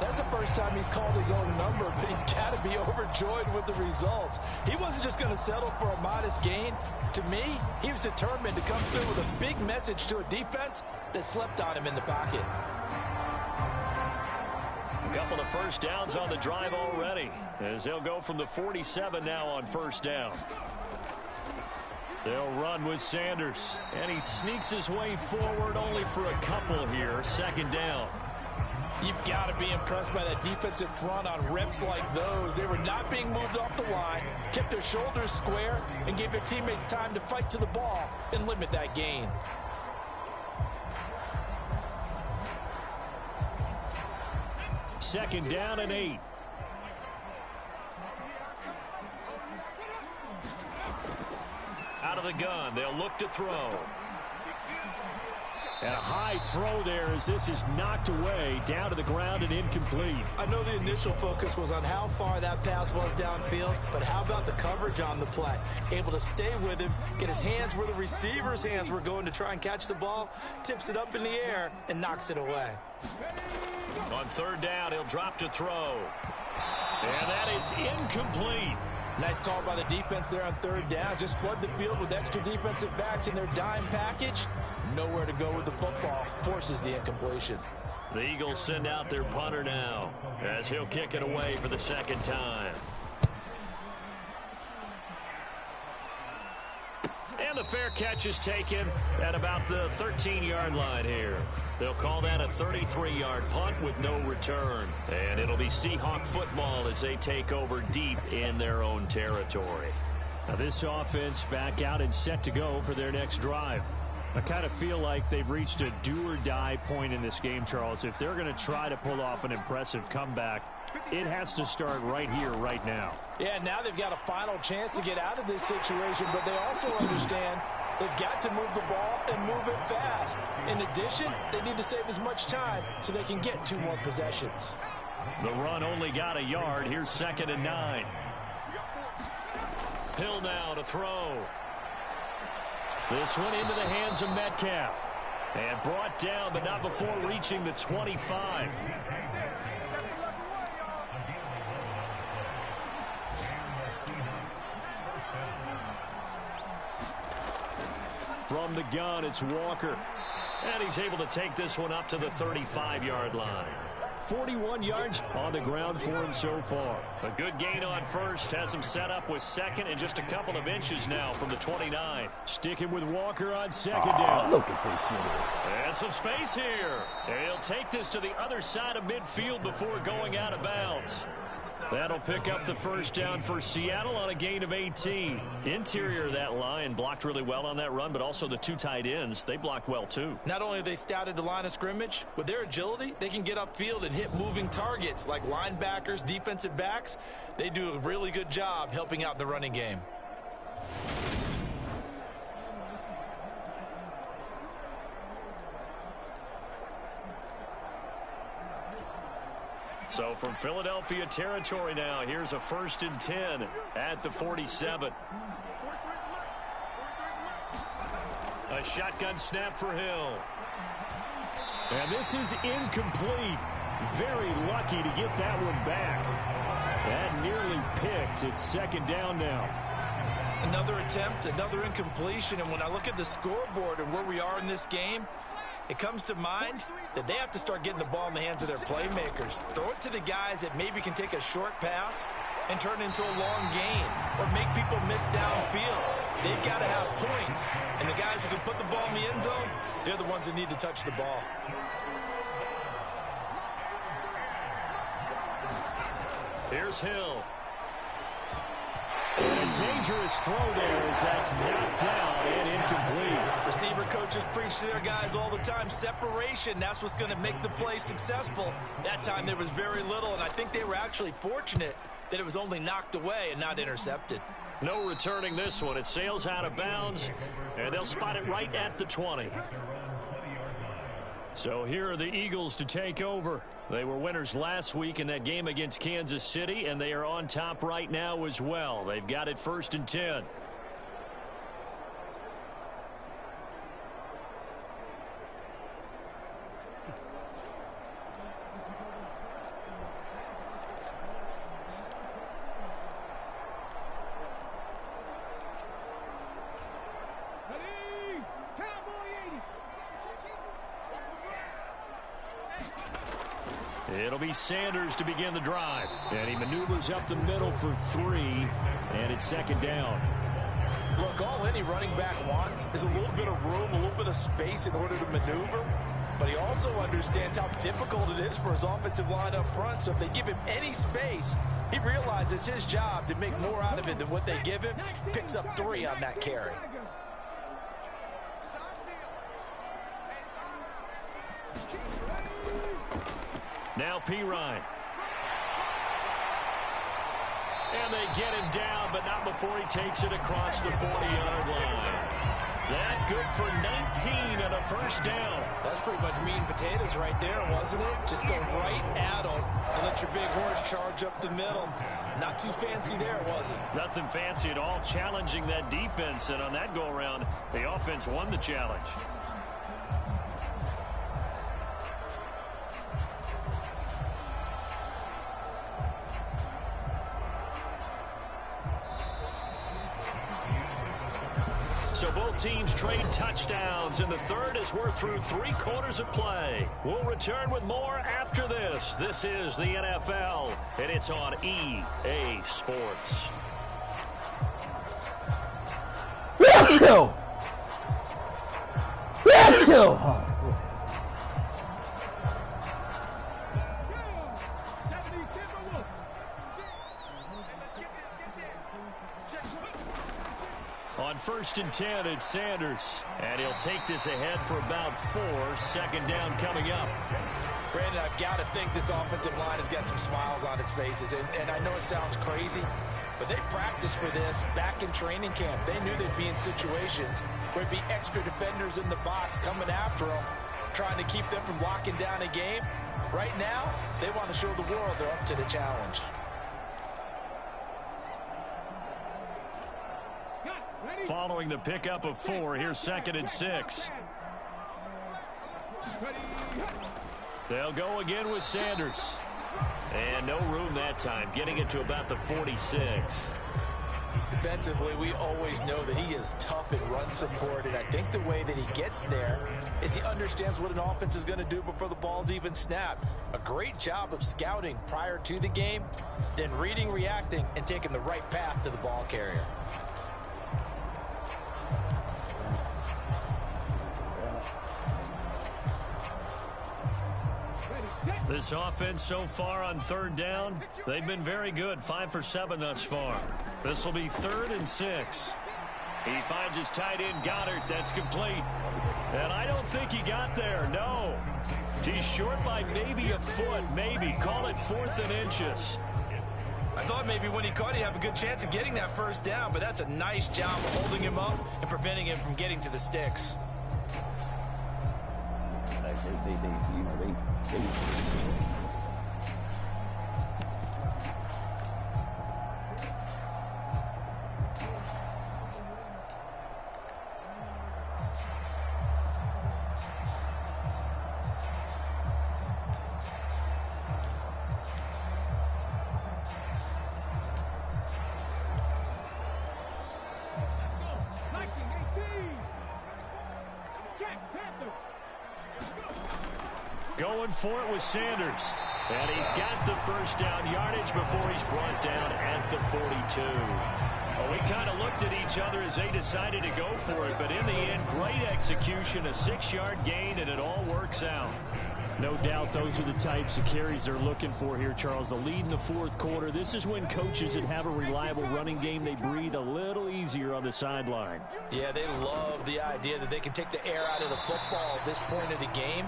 That's the first time he's called his own number, but he's got to be overjoyed with the results. He wasn't just going to settle for a modest gain. To me, he was determined to come through with a big message to a defense that slept on him in the pocket. A couple of first downs on the drive already as they'll go from the 47 now on 1st down. They'll run with Sanders, and he sneaks his way forward only for a couple here. 2nd down. You've got to be impressed by that defensive front on reps like those. They were not being moved off the line, kept their shoulders square, and gave their teammates time to fight to the ball and limit that gain. Second down and 8. Out of the gun, they'll look to throw. And a high throw there as this is knocked away, down to the ground and incomplete. I know the initial focus was on how far that pass was downfield, but how about the coverage on the play? Able to stay with him, get his hands where the receiver's hands were going to try and catch the ball, tips it up in the air, and knocks it away. On 3rd down, he'll drop to throw. And that is incomplete. Nice call by the defense there on 3rd down. Just flood the field with extra defensive backs in their dime package. Nowhere to go with the football. Forces the incompletion. The Eagles send out their punter now as he'll kick it away for the 2nd time. And the fair catch is taken at about the 13-yard line here. They'll call that a 33-yard punt with no return. And it'll be Seahawk football as they take over deep in their own territory. Now this offense back out and set to go for their next drive. I kind of feel like they've reached a do-or-die point in this game, Charles. If they're going to try to pull off an impressive comeback, it has to start right here, right now. Yeah, now they've got a final chance to get out of this situation, but they also understand they've got to move the ball and move it fast. In addition, they need to save as much time so they can get 2 more possessions. The run only got a yard. Here's 2nd and 9. Hill now to throw. This one into the hands of Metcalf. And brought down, but not before reaching the 25. From the gun, it's Walker. And he's able to take this one up to the 35-yard line. 41 yards on the ground for him so far. A good gain on 1st. Has him set up with 2nd and just a couple of inches now from the 29. Sticking with Walker on 2nd down. Look at this shit. And some space here. And he'll take this to the other side of midfield before going out of bounds. That'll pick up the first down for Seattle on a gain of 18. Interior of that line blocked really well on that run, but also the two tight ends, they blocked well too. Not only have they scouted the line of scrimmage, with their agility, they can get upfield and hit moving targets like linebackers, defensive backs. They do a really good job helping out the running game. So from Philadelphia territory now, here's a 1st and 10 at the 47. A shotgun snap for Hill. And this is incomplete. Very lucky to get that one back. That nearly picked. It's 2nd down now. Another attempt, another incompletion, and when I look at the scoreboard and where we are in this game, it comes to mind that they have to start getting the ball in the hands of their playmakers. Throw it to the guys that maybe can take a short pass and turn it into a long gain or make people miss downfield. They've got to have points, and the guys who can put the ball in the end zone, they're the ones that need to touch the ball. Here's Hill. And a dangerous throw there as that's knocked down and incomplete. Receiver coaches preach to their guys all the time. Separation, that's what's going to make the play successful. That time there was very little, and I think they were actually fortunate that it was only knocked away and not intercepted. No returning this one. It sails out of bounds, and they'll spot it right at the 20. So here are the Eagles to take over. They were winners last week in that game against Kansas City, and they are on top right now as well. They've got it 1st and 10. It'll be Sanders to begin the drive. And he maneuvers up the middle for 3, and it's 2nd down. Look, all any running back wants is a little bit of room, a little bit of space in order to maneuver. But he also understands how difficult it is for his offensive line up front. So if they give him any space, he realizes his job to make more out of it than what they give him. Picks up 3 on that carry. Now Pirine. And they get him down, but not before he takes it across the 40-yard line. That good for 19 and a 1st down. That's pretty much meat and potatoes right there, wasn't it? Just go right at him and let your big horse charge up the middle. Not too fancy there, was it? Nothing fancy at all, challenging that defense. And on that go-around, the offense won the challenge. So both teams trade touchdowns, and the third as we're through 3 quarters of play. We'll return with more after this. This is the NFL, and it's on EA Sports. On 1st and 10, it's Sanders. And he'll take this ahead for about 4. 2nd down coming up. Brandon, I've got to think this offensive line has got some smiles on its faces. And I know it sounds crazy, but they practiced for this back in training camp. They knew they'd be in situations where there'd be extra defenders in the box coming after them, trying to keep them from locking down a game. Right now, they want to show the world they're up to the challenge. Following the pickup of 4, here's 2nd and 6. They'll go again with Sanders. And no room that time, getting it to about the 46. Defensively, we always know that he is tough in run support, and I think the way that he gets there is he understands what an offense is going to do before the ball's even snapped. A great job of scouting prior to the game, then reading, reacting, and taking the right path to the ball carrier. This offense so far on third down, they've been very good. 5 for 7 thus far. This will be 3rd and 6. He finds his tight end, Goddard. That's complete. And I don't think he got there. No. He's short by maybe a foot, maybe. Call it 4th and inches. I thought maybe when he caught, he'd have a good chance of getting that first down, but that's a nice job of holding him up and preventing him from getting to the sticks. Going for it with Sanders. And he's got the first down yardage before he's brought down at the 42. Well, we kind of looked at each other as they decided to go for it, but in the end, great execution, a 6-yard gain, and it all works out. No doubt those are the types of carries they're looking for here, Charles. The lead in the 4th quarter. This is when coaches that have a reliable running game, they breathe a little easier on the sideline. Yeah, they love the idea that they can take the air out of the football at this point of the game.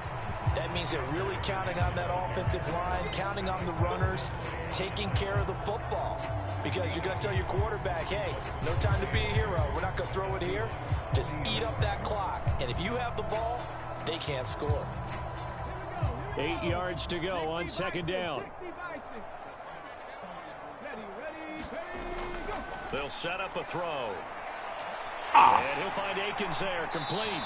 That means they're really counting on that offensive line, counting on the runners, taking care of the football. Because you're going to tell your quarterback, hey, no time to be a hero. We're not going to throw it here. Just eat up that clock. And if you have the ball, they can't score. 8 yards to go on 2nd down. They'll set up a throw. And he'll find Akins there, complete.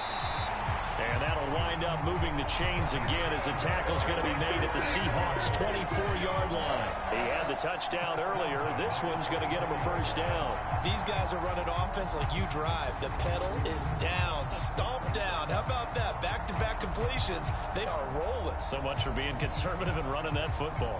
And that'll wind up moving the chains again as the tackle's going to be made at the Seahawks' 24-yard line. He had the touchdown earlier. This one's going to get him a first down. These guys are running offense like you drive. The pedal is down, stomp down. How about that? Back-to-back completions. They are rolling. So much for being conservative and running that football.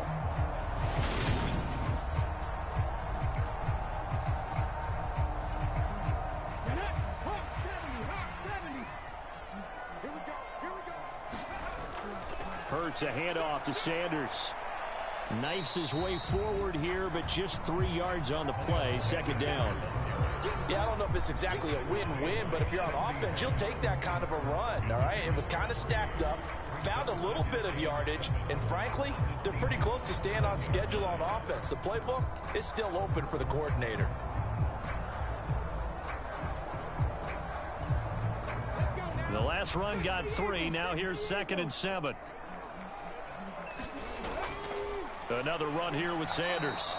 Hurts a handoff to Sanders. Knifes his way forward here, but just 3 yards on the play. 2nd down. Yeah, I don't know if it's exactly a win-win, but if you're on offense, you'll take that kind of a run, all right? It was kind of stacked up, found a little bit of yardage, and frankly, they're pretty close to staying on schedule on offense. The playbook is still open for the coordinator. The last run got 3. Now here's 2nd and 7. Another run here with Sanders.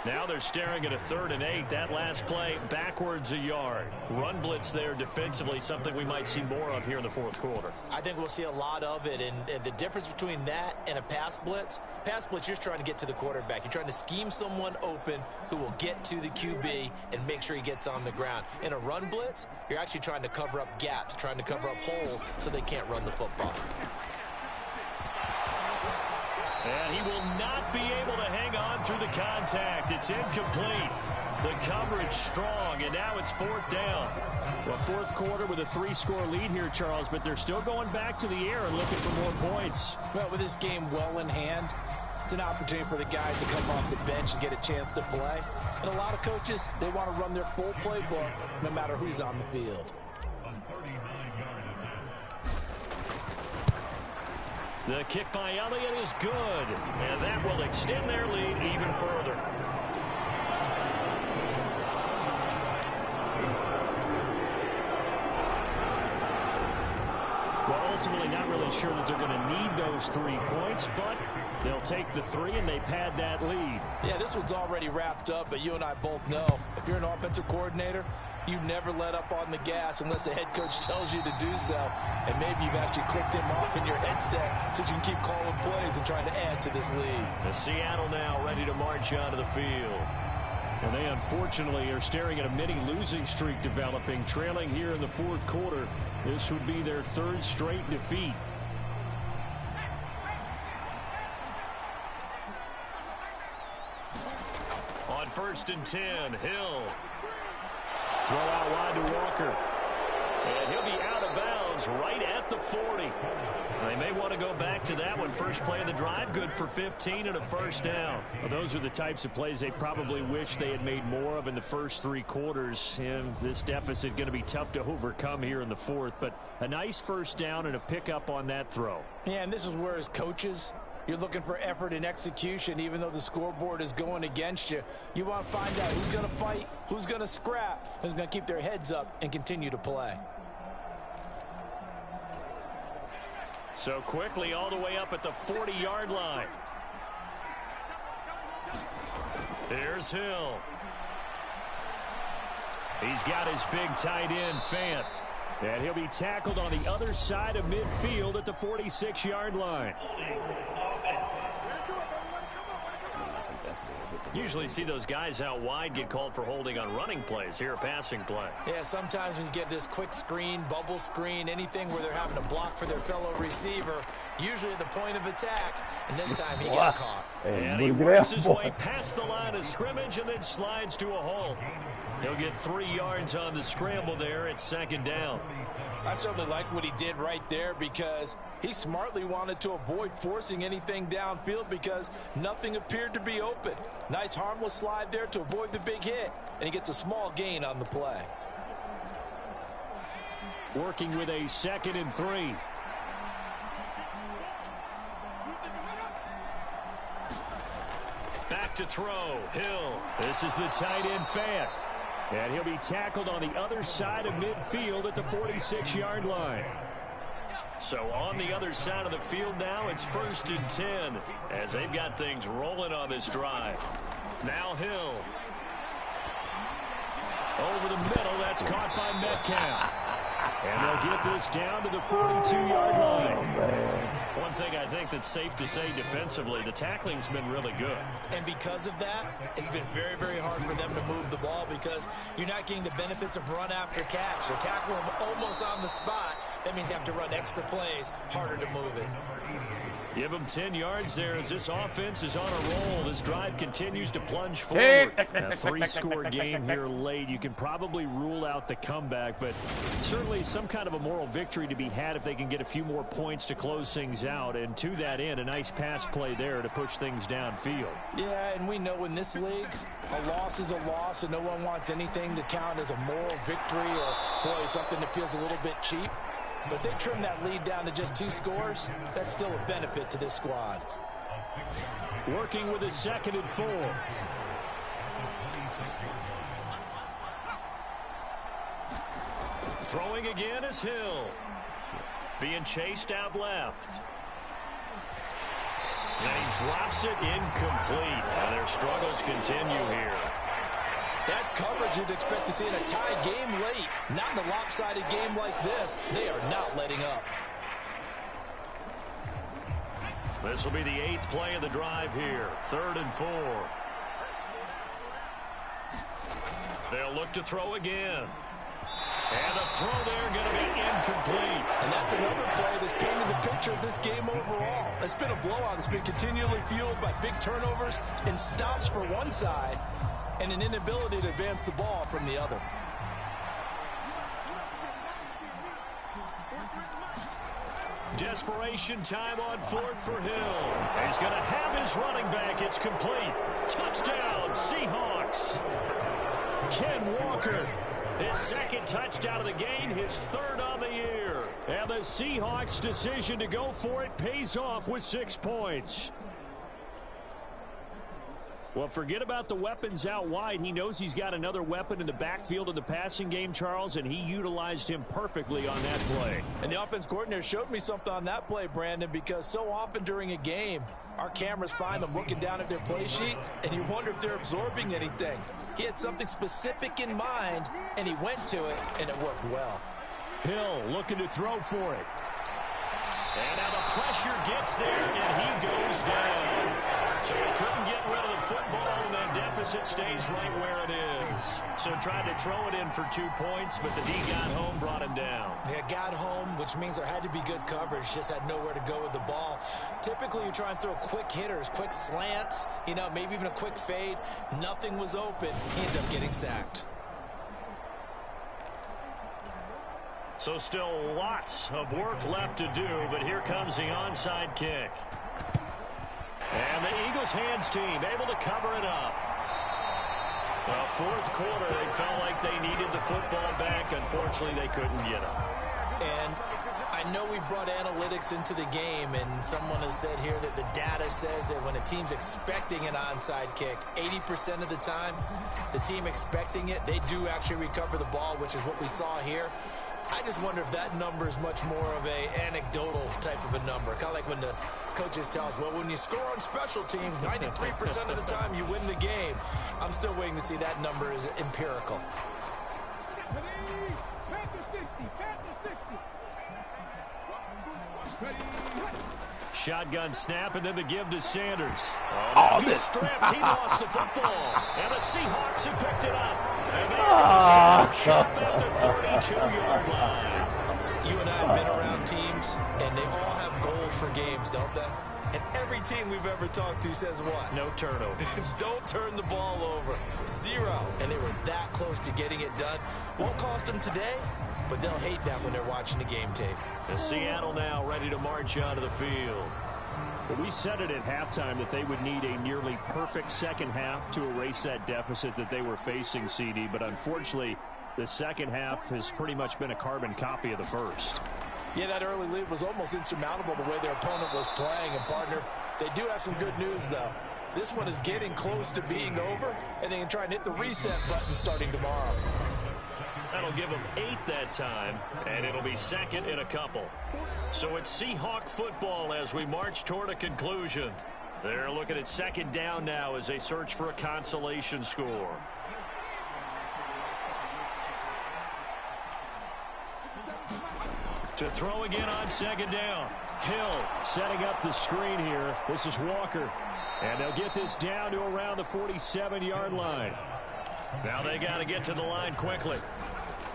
Now they're staring at a 3rd and 8. That last play backwards a yard. Run blitz there defensively, something we might see more of here in the 4th quarter. I think we'll see a lot of it, and the difference between that and a pass blitz, you're trying to get to the quarterback. You're trying to scheme someone open who will get to the QB and make sure he gets on the ground. In a run blitz, you're actually trying to cover up gaps, trying to cover up holes so they can't run the football. And he will not be able to hang on through the contact. It's incomplete. The coverage strong, and now it's 4th down. Well, 4th quarter with a 3-score lead here, Charles, but they're still going back to the air and looking for more points. Well, with this game well in hand, it's an opportunity for the guys to come off the bench and get a chance to play. And a lot of coaches, they want to run their full playbook no matter who's on the field. The kick by Elliott is good, and that will extend their lead even further. Well, ultimately not really sure that they're going to need those 3 points, but they'll take the 3 and they pad that lead. Yeah, this one's already wrapped up, but you and I both know if you're an offensive coordinator, you never let up on the gas unless the head coach tells you to do so. And maybe you've actually clicked him off in your headset so you can keep calling plays and trying to add to this lead. And Seattle now ready to march onto the field. And they unfortunately are staring at a mini losing streak developing, trailing here in the 4th quarter. This would be their 3rd straight defeat. On 1st and 10, Hill. Throw out wide to Walker. And he'll be out of bounds Browns right at the 40. They may want to go back to that one. First play of the drive, good for 15 and a first down. Well, those are the types of plays they probably wish they had made more of in the first 3 quarters. And this deficit going to be tough to overcome here in the fourth. But a nice first down and a pickup on that throw. Yeah, and this is where as coaches, you're looking for effort and execution. Even though the scoreboard is going against you, you want to find out who's going to fight, who's going to scrap, who's going to keep their heads up and continue to play. So quickly all the way up at the 40-yard line. Here's Hill. He's got his big tight end, Fant. And he'll be tackled on the other side of midfield at the 46-yard line. Usually see those guys out wide get called for holding on running plays. Here, a passing play. Yeah, sometimes when you get this quick screen, bubble screen, anything where they're having to block for their fellow receiver, usually at the point of attack, and this time he got caught. And he works his way past the line of scrimmage and then slides to a halt. He'll get 3 yards on the scramble there at second down. I certainly like what he did right there because he smartly wanted to avoid forcing anything downfield because nothing appeared to be open. Nice harmless slide there to avoid the big hit, and he gets a small gain on the play. Working with a 2nd and 3. Back to throw. Hill. This is the tight end, Fant. And he'll be tackled on the other side of midfield at the 46-yard line. So on the other side of the field now, it's 1st and 10 as they've got things rolling on this drive. Now Hill. Over the middle, that's caught by Metcalf. And they'll get this down to the 42-yard line. One thing I think that's safe to say defensively, the tackling's been really good. And because of that, it's been very, very hard for them to move the ball because you're not getting the benefits of run after catch. They're tackling them almost on the spot. That means you have to run extra plays, harder to move it. Give them 10 yards there as this offense is on a roll. This drive continues to plunge forward. A 3-score game here late. You can probably rule out the comeback, but certainly some kind of a moral victory to be had if they can get a few more points to close things out. And to that end, a nice pass play there to push things downfield. Yeah, and we know in this league, a loss is a loss, and no one wants anything to count as a moral victory or, boy, something that feels a little bit cheap. But they trim that lead down to just 2 scores. That's still a benefit to this squad. Working with a 2nd and 4. Throwing again is Hill. Being chased out left. And he drops it incomplete. And their struggles continue here. That's coverage you'd expect to see in a tie game late. Not in a lopsided game like this. They are not letting up. This will be the 8th play of the drive here. 3rd and 4. They'll look to throw again. And the throw there going to be incomplete. And that's another play that's painted the picture of this game overall. It's been a blowout that's been continually fueled by big turnovers and stops for one side and an inability to advance the ball from the other. Desperation time on 4th for Hill. He's going to have his running back. It's complete. Touchdown, Seahawks. Ken Walker, his 2nd touchdown of the game, his 3rd on the year. And the Seahawks' decision to go for it pays off with 6 points. Well, forget about the weapons out wide. He knows he's got another weapon in the backfield of the passing game, Charles, and he utilized him perfectly on that play. And the offense coordinator showed me something on that play, Brandon, because so often during a game, our cameras find them looking down at their play sheets, and you wonder if they're absorbing anything. He had something specific in mind, and he went to it, and it worked well. Hill looking to throw for it. And now the pressure gets there, and he goes down. So he couldn't get rid of the football, and that deficit stays right where it is. So tried to throw it in for 2 points, but the D got home, brought him down. Yeah, got home, which means there had to be good coverage. Just had nowhere to go with the ball. Typically, you try and throw quick hitters, quick slants, you know, maybe even a quick fade. Nothing was open. He ends up getting sacked. So still lots of work left to do, but here comes the onside kick. And the Eagles hands team able to cover it up. The fourth quarter, they felt like they needed the football back. Unfortunately, they couldn't get it. And I know we brought analytics into the game, and someone has said here that the data says that when a team's expecting an onside kick, 80% of the time, the team expecting it, they do actually recover the ball, which is what we saw here. I just wonder if that number is much more of a anecdotal type of a number. Kind of like when the coaches tell us, well, when you score on special teams, 93% of the time you win the game. I'm still waiting to see that number is empirical. Shotgun snap, and then the give to Sanders. Oh, he's stripped. He lost the football. And the Seahawks have picked it up. And they're shop at the 32-yard line. You and I have been around teams, and they all have goals for games, don't they? And every team we've ever talked to says what? No turnovers. Don't turn the ball over. 0. And they were that close to getting it done. Won't cost them today, but they'll hate that when they're watching the game tape. And Seattle now ready to march onto the field. Well, we said it at halftime that they would need a nearly perfect second half to erase that deficit that they were facing, CD. But unfortunately, the second half has pretty much been a carbon copy of the first. Yeah, that early lead was almost insurmountable the way their opponent was playing. And, partner, they do have some good news, though. This one is getting close to being over, and they can try and hit the reset button starting tomorrow. That'll give them 8 that time, and it'll be second in a couple. So it's Seahawk football as we march toward a conclusion. They're looking at second down now as they search for a consolation score. To throw again on second down. Hill setting up the screen here. This is Walker. And they'll get this down to around the 47-yard line. Now they got to get to the line quickly.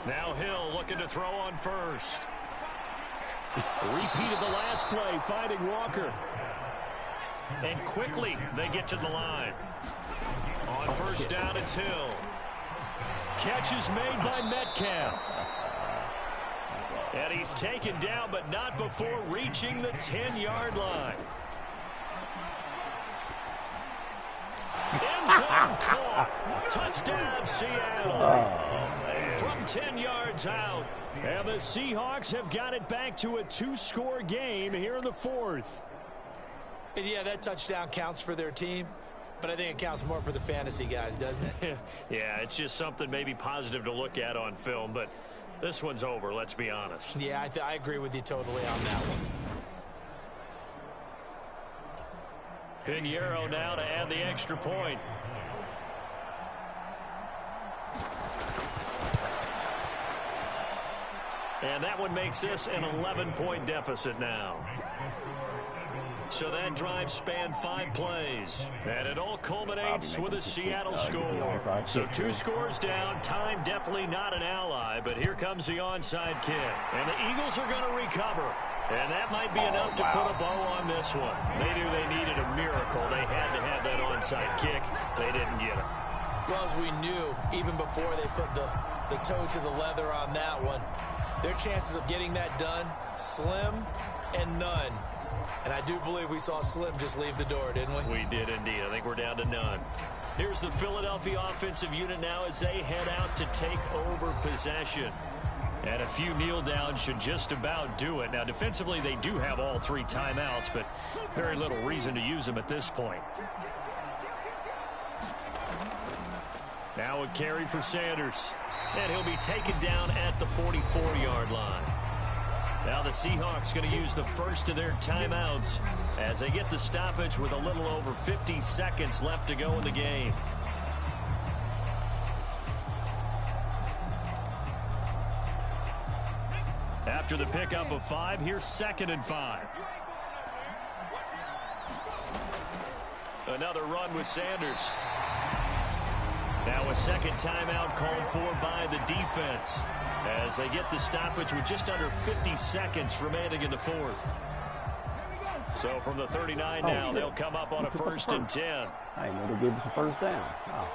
Now Hill looking to throw on first. Repeat of the last play, finding Walker. And quickly they get to the line. On first down, it's Hill. Catch is made by Metcalf. And he's taken down, but not before reaching the 10-yard line. End zone caught. Touchdown, Seattle. From 10 yards out. And the Seahawks have got it back to a 2-score game here in the fourth. And yeah, that touchdown counts for their team, but I think it counts more for the fantasy guys, doesn't it? Yeah, it's just something maybe positive to look at on film, but this one's over, let's be honest. Yeah, I agree with you totally on that one. Pinheiro now to add the extra point. And that one makes this an 11-point deficit now. So that drive spanned 5 plays. And it all culminates with a Seattle score. So 2 scores down. Time definitely not an ally. But here comes the onside kick. And the Eagles are going to recover. And that might be enough to put a bow on this one. They knew they needed a miracle. They had to have that onside kick. They didn't get it. Well, as we knew, even before they put the toe to the leather on that one, their chances of getting that done, slim and none. And I do believe we saw Slim just leave the door, didn't we? We did indeed. I think we're down to none. Here's the Philadelphia offensive unit now as they head out to take over possession. And a few kneel downs should just about do it. Now, defensively, they do have all 3 timeouts, but very little reason to use them at this point. Now a carry for Sanders. And he'll be taken down at the 44-yard line. Now the Seahawks going to use the first of their timeouts as they get the stoppage with a little over 50 seconds left to go in the game. After the pickup of 5, here's 2nd and 5. Another run with Sanders. Now a second timeout called for by the defense as they get the stoppage with just under 50 seconds remaining in the fourth. So from the 39 now, they'll come up on a 1st and 10. I know they gave us a first down. Wow.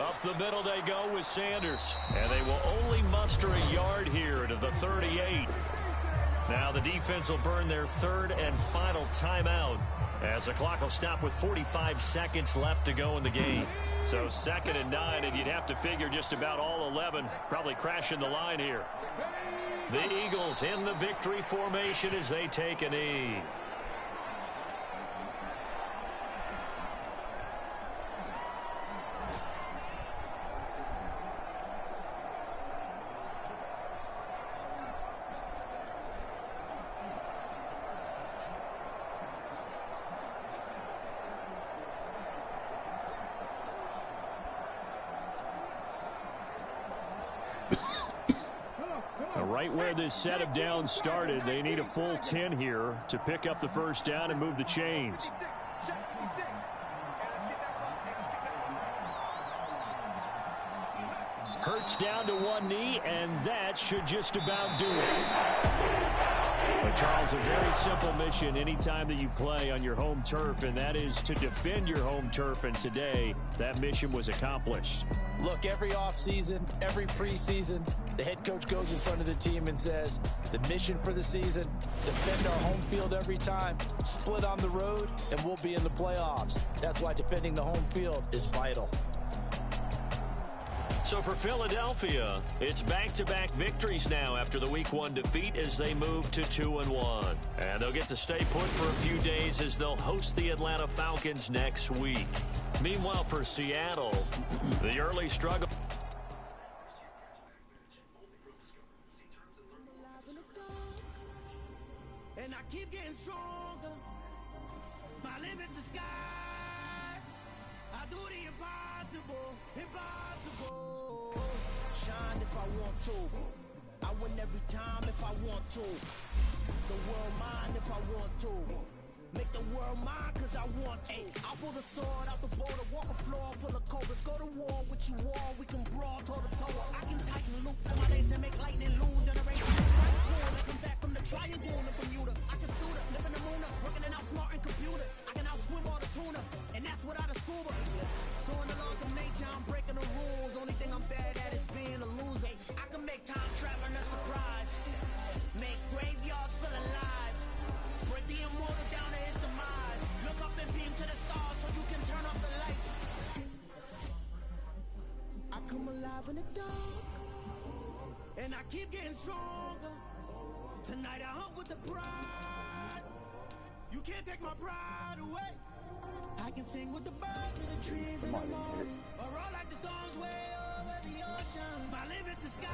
Up the middle they go with Sanders. And they will only muster a yard here to the 38. Now the defense will burn their third and final timeout as the clock will stop with 45 seconds left to go in the game. So 2nd and 9, and you'd have to figure just about all 11 probably crashing the line here. The Eagles in the victory formation as they take a knee. Right where this set of downs started, they need a full 10 here to pick up the first down and move the chains. Hurts down to one knee, and that should just about do it. But Charles, a very simple mission anytime that you play on your home turf, and that is to defend your home turf, and today that mission was accomplished. Look, every offseason, every preseason, the head coach goes in front of the team and says, the mission for the season, defend our home field every time, split on the road, and we'll be in the playoffs. That's why defending the home field is vital. So for Philadelphia, it's back-to-back victories now after the Week 1 defeat as they move to 2-1. And they'll get to stay put for a few days as they'll host the Atlanta Falcons next week. Meanwhile, for Seattle, the early struggle. And I keep getting stronger. My limit's the sky. I do the impossible, impossible. Shine if I want to. I win every time if I want to. The world mine if I want to. Make the world mine cause I want to. I pull the sword out the border, walk a floor full of cobras. Go to war with you all, we can brawl toe to toe. I can tighten loops in my lace and make lightning lose. Generation I come back from the triangle in Bermuda. I can suit up, live in the moon up, working and outsmarting computers. I can outswim all the tuna, and that's without a scuba. So in the laws of nature, I'm breaking the rules. Only thing I'm bad at is being a loser. I can make time traveling a surprise. Make graveyards feel alive. Break the immortal down to his demise. Look up and beam to the stars so you can turn off the lights. I come alive in the dark, and I keep getting stronger. Tonight I hunt with the pride. You can't take my pride away. I can sing with the birds and the trees in the morning, or roll like the storms way over the ocean. My limit's the sky.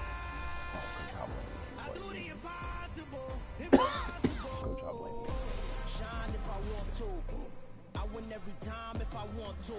I do the impossible, impossible. Shine if I want to. I win every time if I want to.